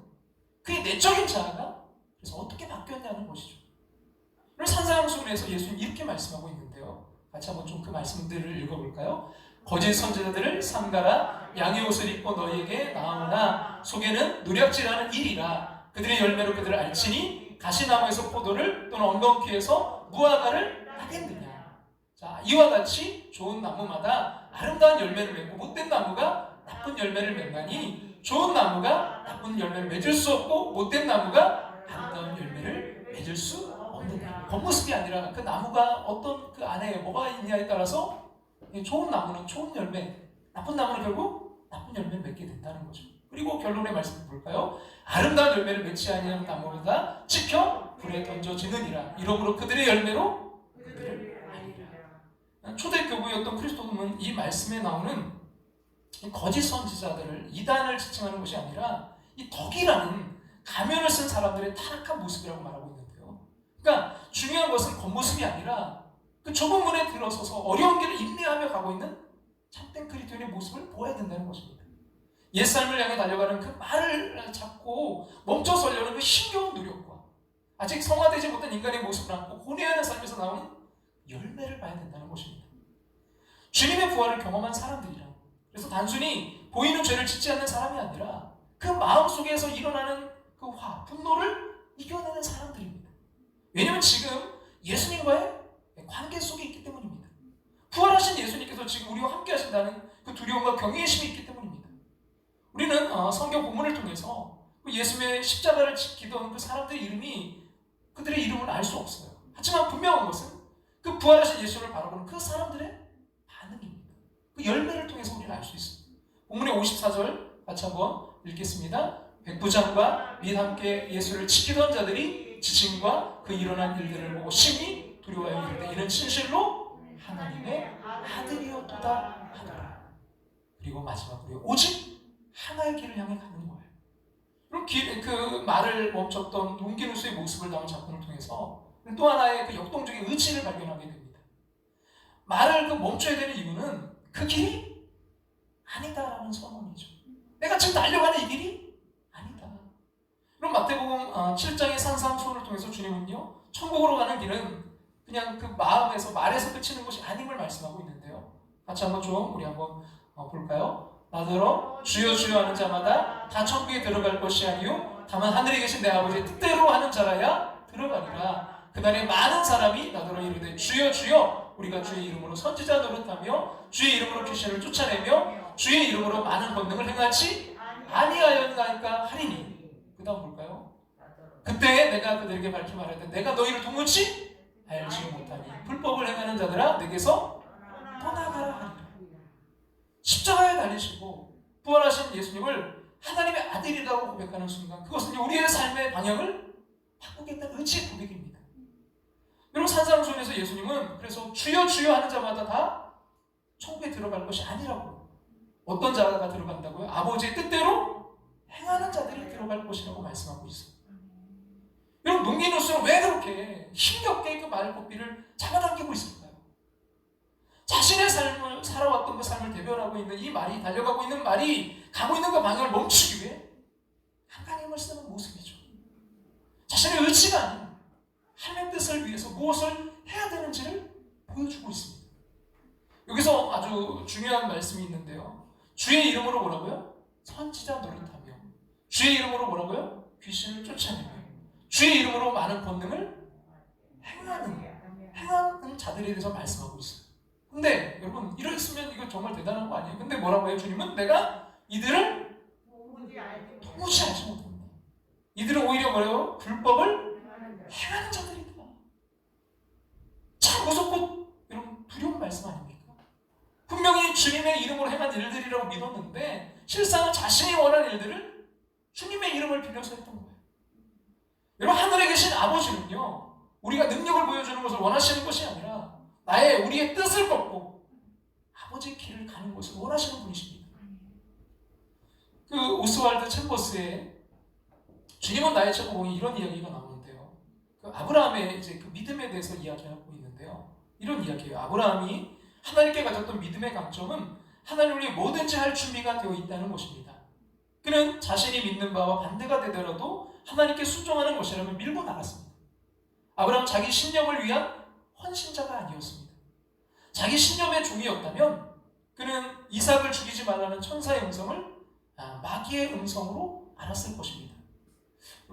그의 내적인 자아가 그래서 어떻게 바뀌었냐는 것이죠. 그래서 산상수훈에서 예수님이 이렇게 말씀하고 있는데요. 같이 한번 좀 그 말씀들을 읽어볼까요? 거짓 선지자들을 삼가라. 양의 옷을 입고 너희에게 나오나 속에는 누략질하는 일이라. 그들의 열매로 그들을 알지니 가시나무에서 포도를 또는 엉겅퀴에서 무화과를 하겠느냐. 자, 이와 같이 좋은 나무마다 아름다운 열매를 맺고 못된 나무가 나쁜 열매를 맺나니 좋은 나무가 나쁜 열매를 맺을 수 없고 못된 나무가 아름다운 열매를 맺을 수 없느냐. 겉모습이 아니라 그 나무가 어떤 그 안에 뭐가 있냐에 따라서 좋은 나무는 좋은 열매, 나쁜 나무는 결국 나쁜 열매를 맺게 된다는 거죠. 그리고 결론의 말씀을 볼까요? 아름다운 열매를 맺지 아니하는 나무보다 찍혀 불에 던져지느니라. 이러므로 그들의 열매로 그들을 알리라. 초대교부였던 그리스도인은 이 말씀에 나오는 거짓 선지자들을, 이단을 지칭하는 것이 아니라 이 덕이라는 가면을 쓴 사람들의 타락한 모습이라고 말하고 있는데요. 그러니까 중요한 것은 겉모습이 아니라 그 좁은 문에 들어서서 어려운 길을 인내하며 가고 있는 참된 그리스도인의 모습을 보아야 된다는 것입니다. 옛삶을 향해 달려가는 그 말을 잡고 멈춰서려는 그 힘겨운 노력과 아직 성화되지 못한 인간의 모습을 안고 고뇌하는 삶에서 나오는 열매를 봐야 된다는 것입니다. 주님의 부활을 경험한 사람들이라. 그래서 단순히 보이는 죄를 짓지 않는 사람이 아니라 그 마음속에서 일어나는 그 화, 분노를 이겨내는 사람들입니다. 왜냐하면 지금 예수님과의 관계 속에 있기 때문입니다. 부활하신 예수님께서 지금 우리와 함께 하신다는 그 두려움과 경외심이 있기 때문입니다. 우리는 성경 본문을 통해서 예수님의 십자가를 지키던 그 사람들의 이름이, 그들의 이름을 알 수 없어요. 하지만 분명한 것은 그 부활하신 예수를 바라보는 그 사람들의 반응입니다. 그 열매를 통해서 우리는 알 수 있습니다. 본문의 54절 같이 한번 읽겠습니다. 백부장과 및 함께 예수를 지키던 자들이 지침과 그 일어난 일들을 보고 심히 두려워하여 이르되 이는 진실로 하나님의 아들이었도다 하더라. 그리고 마지막으로 오직 하나의 길을 향해 가는 거예요. 그럼 그 말을 멈췄던 롱기누스의 모습을 담은 작품을 통해서 또 하나의 그 역동적인 의지를 발견하게 됩니다. 말을 멈춰야 되는 이유는 그 길이 아니다라는 선언이죠. 내가 지금 달려가는 이 길이 아니다. 그럼 마태복음 7장의 산상수훈을 통해서 주님은요, 천국으로 가는 길은 그냥 그 마음에서, 말에서 그치는 것이 아님을 말씀하고 있는데요. 같이 한번 우리 한번 볼까요? 나더러 주여 주여 하는 자마다 다 천국에 들어갈 것이 아니요 다만 하늘에 계신 내 아버지의 뜻대로 하는 자라야 들어가리라. 그날에 많은 사람이 나더러 이르되 주여 주여 우리가 주의 이름으로 선지자 노릇하며 주의 이름으로 귀신을 쫓아내며 주의 이름으로 많은 권능을 행하지 아니하였나이까 하리니. 그 다음 볼까요? 그때 내가 그들에게 밝히 말하되 내가 너희를 도무지 알지 못하니 불법을 행하는 자들아 내게서 떠나가라 하리라. 십자가에 달리시고 부활하신 예수님을 하나님의 아들이라고 고백하는 순간, 그것은 우리의 삶의 방향을 바꾸겠다는 의지의 고백입니다. 여러분, 산상수훈에서 예수님은 그래서 주여 주여 하는 자마다 다 천국에 들어갈 것이 아니라고, 어떤 자가 들어간다고요? 아버지의 뜻대로 행하는 자들이 들어갈 것이라고 말씀하고 있어요. 여러분, 롱기누스는 왜 그렇게 힘겹게 그 말고삐를 잡아당기고 있을까요? 자신의 삶을 살아왔던 그 삶을 대변하고 있는 이 말이, 달려가고 있는 말이 가고 있는 그 방향을 멈추기 위해 하나님을 쓰는 모습이죠. 자신의 의지가 아닌 하나님의 뜻을 위해서 무엇을 해야 되는지를 보여주고 있습니다. 여기서 아주 중요한 말씀이 있는데요. 주의 이름으로 뭐라고요? 선지자 노릇하며, 주의 이름으로 뭐라고요? 귀신을 쫓아내며, 주의 이름으로 많은 권능을 행하는 자들에 대해서 말씀하고 있어요. 근데 여러분, 이랬으면 이거 정말 대단한 거 아니에요? 근데 뭐라고 해요? 주님은 내가 이들을 도무지 알지 못한다. 이들은 오히려 뭐래요? 불법을 행하는 자들이다. 참 무섭고 여러분 두려운 말씀 아닙니까? 분명히 주님의 이름으로 행한 일들이라고 믿었는데 실상은 자신이 원한 일들을 주님의 이름을 빌려서 했던 거예요. 여러분, 하늘에 계신 아버지는요, 우리가 능력을 보여주는 것을 원하시는 것이 아니라 우리의 뜻을 꺾고 아버지의 길을 가는 것을 원하시는 분이십니다. 그 오스왈드 챔버스의 주님은 나의 최고봉이 이런 이야기가 나오는데요. 그 아브라함의 이제 그 믿음에 대해서 이야기하고 있는데요. 이런 이야기예요. 아브라함이 하나님께 가졌던 믿음의 강점은 하나님을 위해 뭐든지 할 준비가 되어 있다는 것입니다. 그는 자신이 믿는 바와 반대가 되더라도 하나님께 순종하는 것이라면 밀고 나갔습니다. 아브라함은 자기 신념을 위한 헌신자가 아니었습니다. 자기 신념의 종이었다면 그는 이삭을 죽이지 말라는 천사의 음성을 마귀의 음성으로 알았을 것입니다.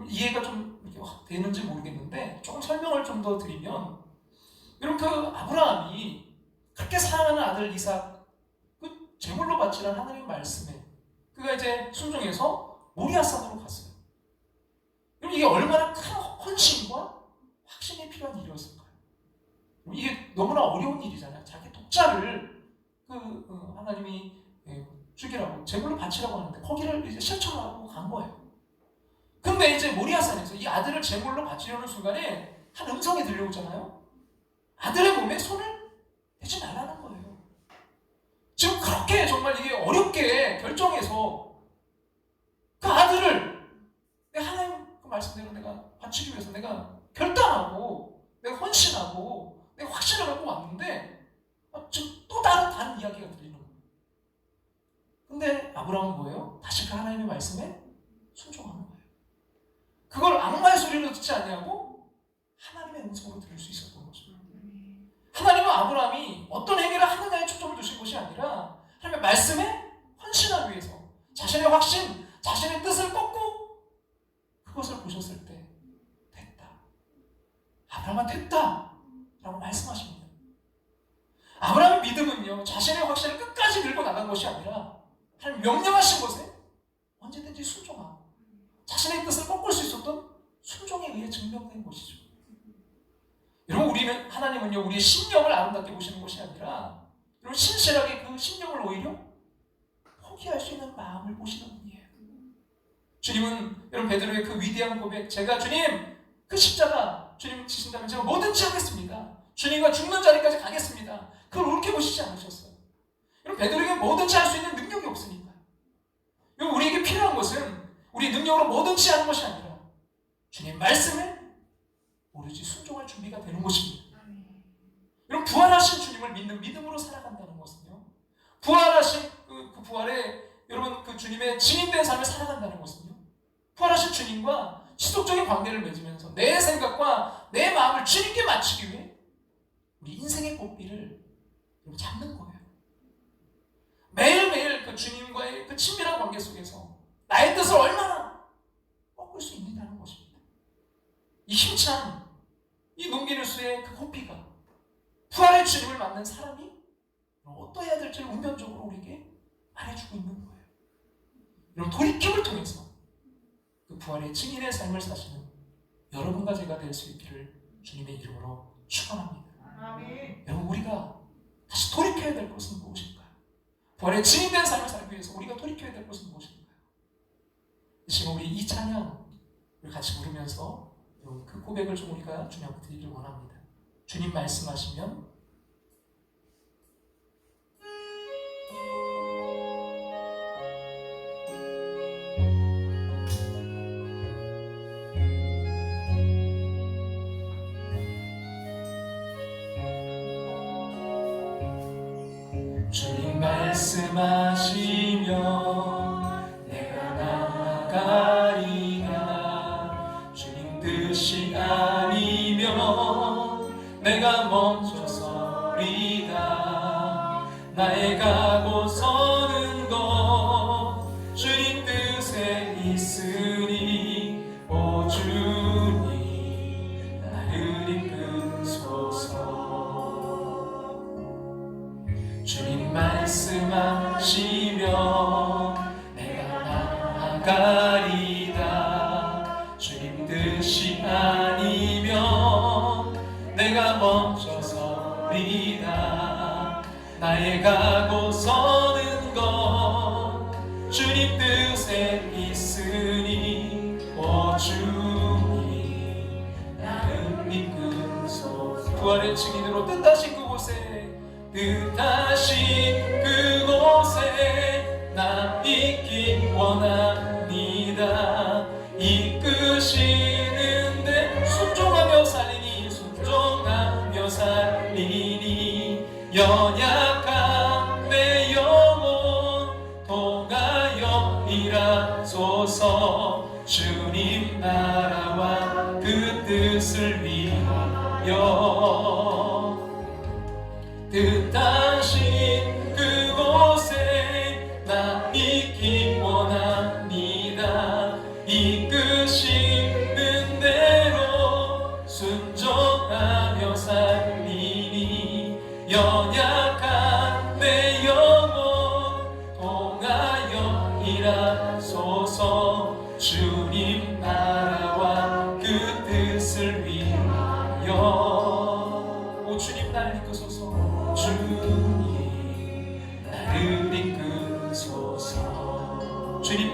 이해가 좀 이렇게 되는지 모르겠는데 조금 설명을 좀 더 드리면, 여러분 그 아브라함이 그렇게 사랑하는 아들 이삭 그 제물로 바치라는 하나님의 말씀에 그가 이제 순종해서 모리아산으로 갔어요. 여러분 이게 얼마나 큰 헌신과 확신이 필요한 일이었을까요? 이게 너무나 어려운 일이잖아요. 자기 독자를 하나님이 죽이라고 제물로 바치라고 하는데 거기를 이제 실천하고 간 거예요. 근데 이제 모리아산에서 이 아들을 제물로 바치려는 순간에 한 음성이 들려오잖아요. 아들의 몸에 손을 대지 말라는 거예요. 지금 그렇게 정말 이게 어렵게 결정해서 그 아들을 하나님 그 말씀대로 내가 바치기 위해서 내가 결단하고 내가 헌신하고 내가 확신을 갖고 왔는데 지금 또 다른 이야기가 들리는 거예요. 근데 아브라함은 뭐예요? 다시 그 하나님의 말씀에 순종하는 거예요. 그걸 악마의 소리로 듣지 아니하고 하나님의 음성으로 들을 수 있었던 거죠. 하나님은 아브라함이 어떤 행위를 하느냐에 초점을 두신 것이 아니라 하나님의 말씀에 헌신하기 위해서 자신의 확신, 자신의 뜻을 꺾고 그것을 보셨을 때 됐다. 아브라함은 됐다 라고 말씀하십니다. 아브라함의 믿음은요, 자신의 확신을 끝까지 밀고 나간 것이 아니라 하나님 명령하신 것에 언제든지 순종하고 자신의 뜻을 꺾을 수 있었던 순종에 의해 증명된 것이죠. 여러분, 하나님은요, 우리의 심령을 아름답게 보시는 것이 아니라 여러분 신실하게 그 심령을 오히려 포기할 수 있는 마음을 보시는 분이에요. 주님은 여러분 베드로의 그 위대한 고백, 제가 주님 그 십자가 주님 지신다면 제가 뭐든지 하겠습니다. 주님과 죽는 자리까지 가겠습니다. 그걸 옳게 보시지 않으셨어요. 여러분 베드로에게 뭐든지 할 수 있는 능력이 없으니까요. 여러분 우리에게 필요한 것은 우리 능력으로 뭐든지 하는 것이 아니라 주님 말씀에 오로지 순종할 준비가 되는 것입니다. 여러분 부활하신 주님을 믿는 믿음으로 살아간다는 것은요, 부활하신 그 부활에 여러분 그 주님의 증인된 삶을 살아간다는 것은요, 부활하신 주님과 지속적인 관계를 맺으면서 내 생각과 내 마음을 주님께 맞추기 위해 우리 인생의 꽃비를 잡는 거예요. 매일매일 그 주님과의 그 친밀한 관계 속에서 나의 뜻을 얼마나 꺾을 수 있느냐는 것입니다. 이 힘찬 이 농기누스의 그 꽃비가 부활의 주님을 만난 사람이 어떠해야 될지를 운명적으로 우리에게 말해주고 있는 거예요. 이런 돌이킴을 통해서 그 부활의 증인의 삶을 사시는 여러분과 제가 될 수 있기를 주님의 이름으로 축원합니다. 여러분 우리가 다시 돌이켜야 될 것은 무엇일까요? 부활의 증인된 삶을 살기 위해서 우리가 돌이켜야 될 것은 무엇일까요? 지금 우리 이 찬양을 같이 부르면서 그 고백을 좀 우리가 주님께 드리길 원합니다. 주님 말씀하시면 주님 말씀하시면 내가 나아가리라. 주님 뜻이 아니면 내가 멈춰서리다. 나의 가고 서는 것 주님 뜻에 있으니 오 주님 나를 이끌소서. 주님 말씀하시면 내가 나아가리다. 주님 뜻이 아니면 내가 멈춰서리다. 나의 가고 서는 것 주님 뜻에 있으니 오 주님 나를 이끌소서. 부활의 증인으로 뜻하신 그곳에 뜻하신 그곳에 나 있기 원합니다. 이끄시는데 순종하며 살리니 순종하며 살리니 연약한 내 영혼 통하여 일하소서. 주님 나라와 그 뜻을 위하여 뜻하신 그곳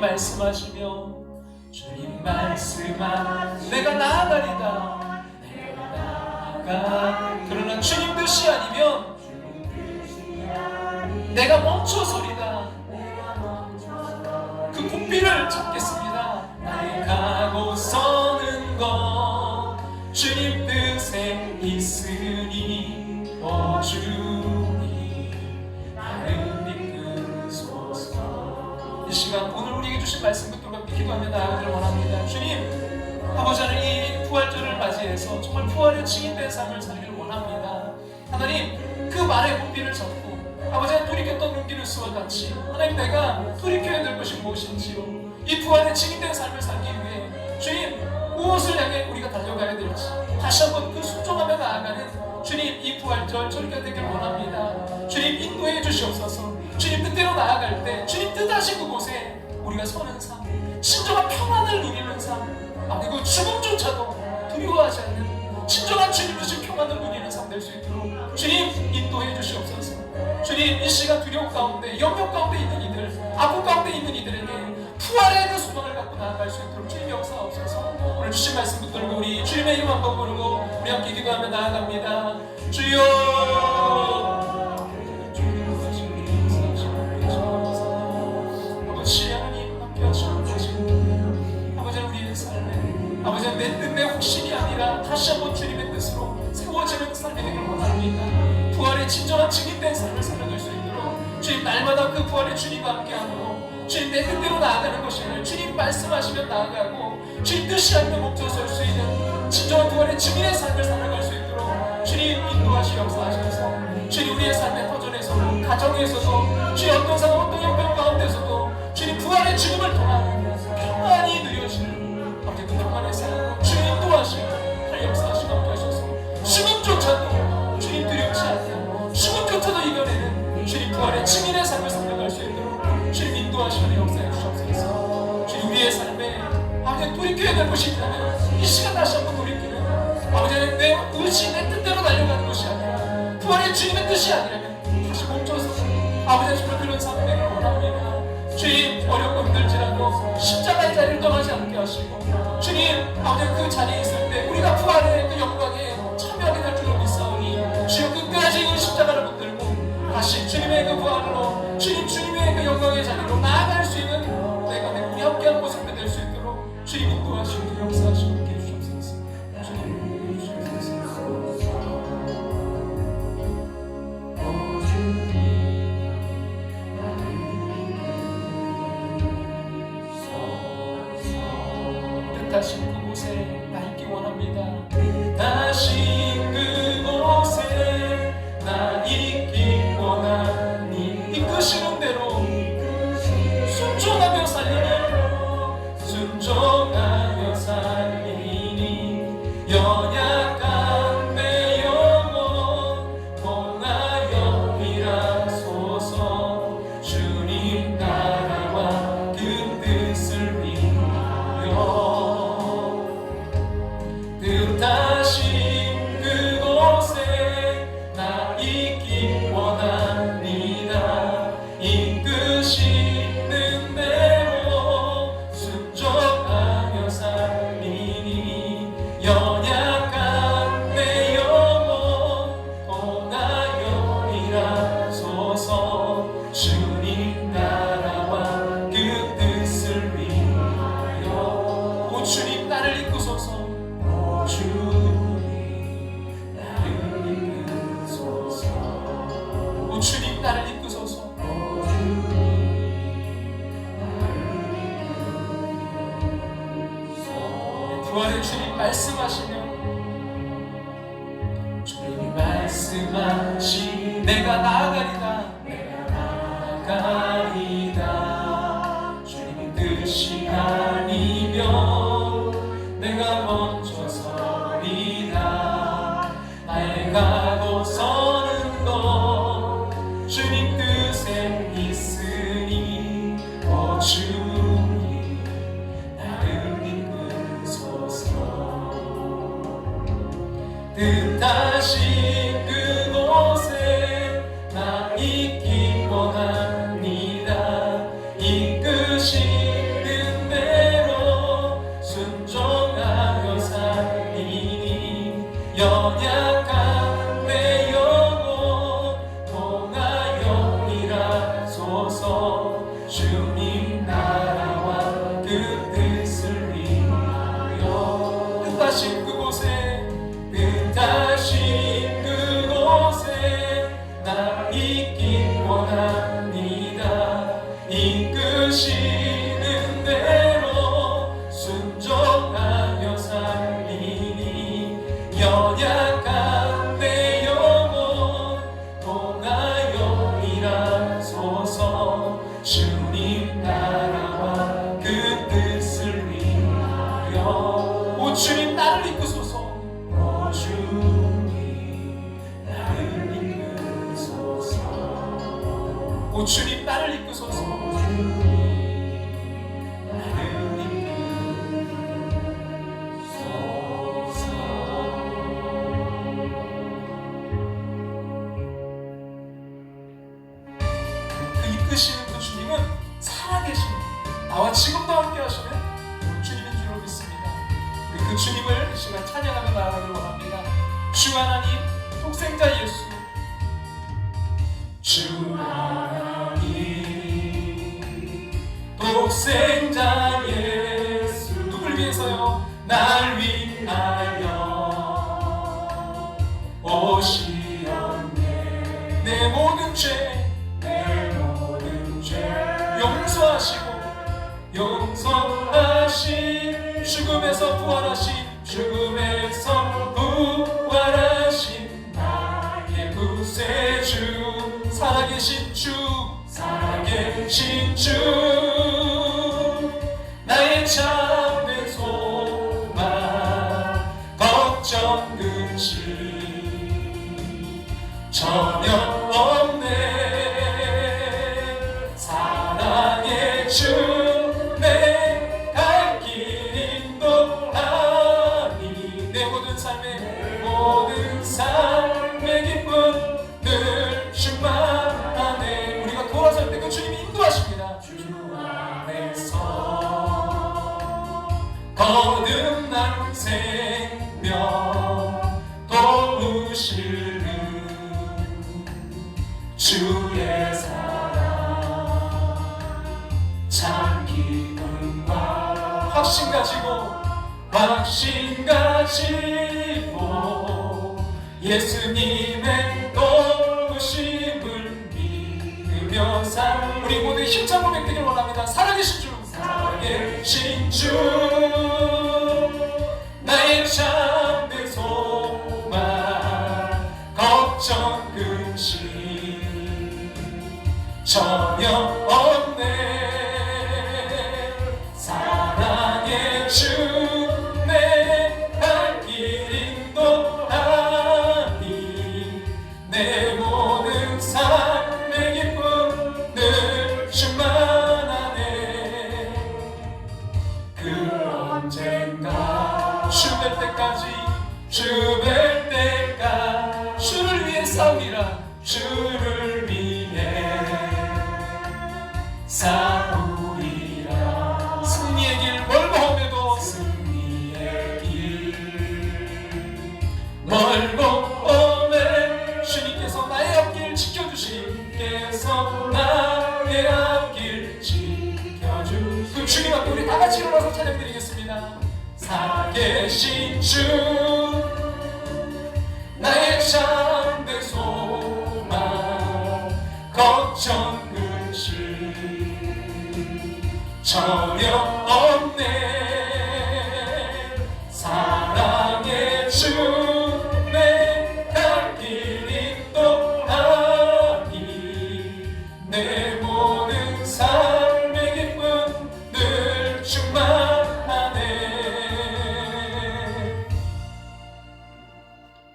말씀하시며 주님 말씀하 내가 나아가리다 나아가 그러나 주님 뜻이 아니면 내가 멈춰서리다 그 고삐를 잡겠습니다. 나의 가고 서는 것 주님 뜻에 있으니 오 주님 나를 이끄소서. 이 시간 오늘 우리에게 주신 말씀 붙들고 기도하며 나아가길 원합니다. 주님 아버지는 이 부활절을 맞이해서 정말 부활의 증인된 삶을 살기를 원합니다. 하나님 그 말의 고삐를 잡고 아버지는 돌이켰던 눈길을 수와 같이 하나님 내가 돌이켜야 될 것이 무엇인지요 이 부활의 증인된 삶을 살기 위해 주님 무엇을 향해 우리가 달려가야 될지 다시 한번 그 순종하며 나아가는 주님 이 부활절 절기가 되길 원합니다. 주님 인도해 주시옵소서. 주님 뜻대로 나아갈 때 주님 뜻하신 그곳에 우리가 서는 삶 진정한 평안을 누리는 삶 아니고 죽음조차도 두려워하지 않는 진정한 주님 주신 평안을 누리는 삶 될 수 있도록 주님 인도해 주시옵소서. 주님 이 시간 두려움 가운데 염려 가운데 있는 이들 아픔 가운데 있는 이들에게 부활의 그 소망을 갖고 나아갈 수 있도록 주님 역사하옵소서. 오늘 주신 말씀 붙들고 우리 주님의 이름 한번 부르고 우리 함께 기도하며 나아갑니다. 주여 아버지 하나님 함께 하시는 것입니다. 아버지는 우리의 삶에 아버지는 내 뜻 내 확신이 아니라 다시 한번 주님의 뜻으로 세워지는 삶이 되길 원합니다. 부활의 진정한 증인된 삶을 살아갈 수 있도록 주님 날마다 그 부활의 주님과 함께함으로 주님 내 뜻대로 나아가는 것이 아니라 주님 말씀하시면 나아가고 주님 뜻이 아니면 멈춰설 수 있는 진정한 부활의 증인의 삶을 살아갈 수 있도록 주님 인도하시 역사하셔서 주님 우리의 삶의 터전에서도 가정에서도 주님 어떤 상황 어떤 형편 가운데서도 주님 부활의 증인을 통한 평안이 누려지는 아버지 그 평안의 삶으로 주님 인도하시고 하나님 역사하시고 함께 하셔서 죽음조차도 주님 두렵지 않고 죽음조차도 이겨내는 주님 부활의 증인의 삶을 살아갈 수 있도록 주님 인도하시는 역사해 주시옵소서. 주님 우리의 삶에 아버지 돌이켜야 될 것이 있다면 이 시간 다시 한번 돌이키는 아버지 내 의지 내 뜻대로 달려가는 것이 아니라 부활의 주님의 뜻이 아니라면 다시 멈춰서 아버지 정말 그런 삶을 되길 원합니다. 주님 어렵고 힘들지라도 십자가의 자리를 떠나지 않게 하시고 주님 아버지 그 자리에 있을 때 우리가 부활의 그 영광에 참여하게 될 줄로 믿사오니 주여 끝까지 그 십자가를 붙들고 다시 주님의 그 부활로 주님의 그 영광의 자리로 나아갈 수 있는 내가 우리 함께한 모습 될 수 있도록 주님 인도하시고 역사하시고 함께 해주시옵소서. 주님 해주시옵소서. 뜻하신 그곳에 나 있기 원합니다. 뜻하신 그곳에 나 있기 원하니 이끄시는 대로 순종하며 살리니 연약한 내 영혼 통하여 일하소서. 주님 나라와 그 뜻을 위하여 뜻하신 그곳에 나 있기 원합니다. 이끄시는 대로 순종하며 살리니 연약한 내 영혼 통하여 일하소서. 주님 나라와 그 뜻을 위하여 오 주님 나를 이끄소서. 오 주님 나를 이끄소서. 오 주님 나를 이끄소서. 부활의 주님 말씀하시며 주님이 말씀하시 내가 나아가리다 주님이 뜻이 아니면 내가 먼저 서리다. 나의 가고 서는 것 주님 뜻에 있으니 오 주님 나를 이끄소서. 뜻하신 그곳에 나 있기 원합니다. 이끄신 연약한 내 영혼 통하여 일하소서. 주님 나라와 그 뜻을 위하여 뜻하신 그곳에 나 있기 원합니다. 이끄시는 대로 순종하여 살리니 연약한 내 영혼 통하여 일하소서. 주님 나라와 그 뜻을 위하여 오 주님 나를 이끄소서. 오 주님 나를 이끄소서. 오 주님 나를 이끄소서. 이끄시는 그 주님은 살아계신 나와 지금도 함께 하시는 주님인 줄로 믿습니다. 우리 그 주님을 이 시간 찬양하며 나아가길 원합니다. 주 하나님 독생자 예수, 주 하나님 독생자 예수 누굴 위해서요? 날 위하여 오시었네. 내 모든 죄 용서하신 죽음에서 부활하신 나의 구세주 살아계신 주 나의 참된 소망 걱정 근심 전혀 없네. 사랑의 주 삶의 기쁨 늘 충만하네. 우리가 돌아설 때 그 주님이 인도하십니다. 주 안에서 거듭난 생명 도우시는 주의 사랑 참 기쁨과 확신 가지고 예수님의 도우심을 믿으며 살 우리 모두 힘찬 고백 되길 원합니다. 살아계신 주 나의 참된 소망 걱정 근심 전혀 없네. 사랑의 주 내 모든 삶의 기쁨 늘 충만하네. 그 언젠가 주 뵐 때까지 주를 위해 싸우리라. 주를 위해 싸우리라. 승리의 길 멀고 험해도 승리의 길 멀고 주님께서 나의 앞길 지켜주시 그 주님 앞에 우리 다같이 일어나서 찬양드리겠습니다. 살아계신 주 나의 참된 소망 걱정 근심 전혀 없네. 사랑의 주 내 모든 삶의 기쁨 늘 충만하네.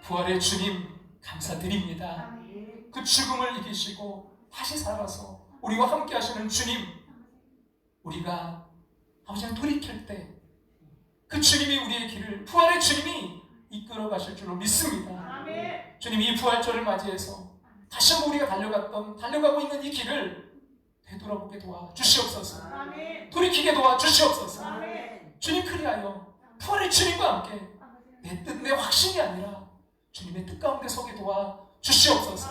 부활의 주님 감사드립니다. 그 죽음을 이기시고 다시 살아서 우리와 함께 하시는 주님, 우리가 아버지를 돌이킬 때 그 주님이 우리의 길을 부활의 주님이 이끌어 가실 줄로 믿습니다. 주님 이 부활절을 맞이해서 다시 한번 우리가 달려가고 있는 이 길을 되돌아보게 도와주시옵소서. 돌이키게 도와주시옵소서. 주님 그리하여 부활의 주님과 함께 내 뜻, 내 확신이 아니라 주님의 뜻 가운데 서게 도와 주시옵소서.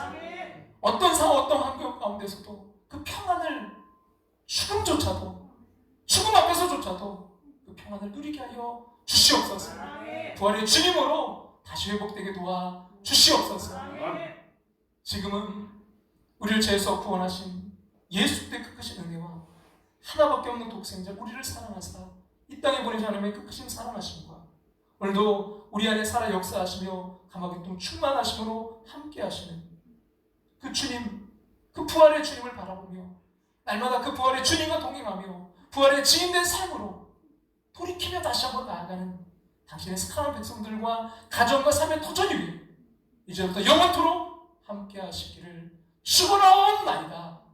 어떤 상황 어떤 환경 가운데서도 그 평안을 죽음 앞에서조차도 그 평안을 누리게 하여 주시옵소서. 부활의 주님으로 다시 회복되게 도와 주시옵소서. 지금은 우리를 죄에서 구원하신 예수 때 그 크신 은혜와 하나밖에 없는 독생자 우리를 사랑하사 이 땅에 보내신 하나님의 그 크신 사랑하심과 오늘도 우리 안에 살아 역사하시며 감화교통 충만하심으로 함께 하시는 그 주님, 그 부활의 주님을 바라보며 날마다 그 부활의 주님과 동행하며 부활의 증인된 삶으로 돌이키며 다시 한번 나아가는 당신의 사랑하는 백성들과 가정과 삶의 도전 위에 이제부터 영원토록 함께 하시기를 축원하옵나이다.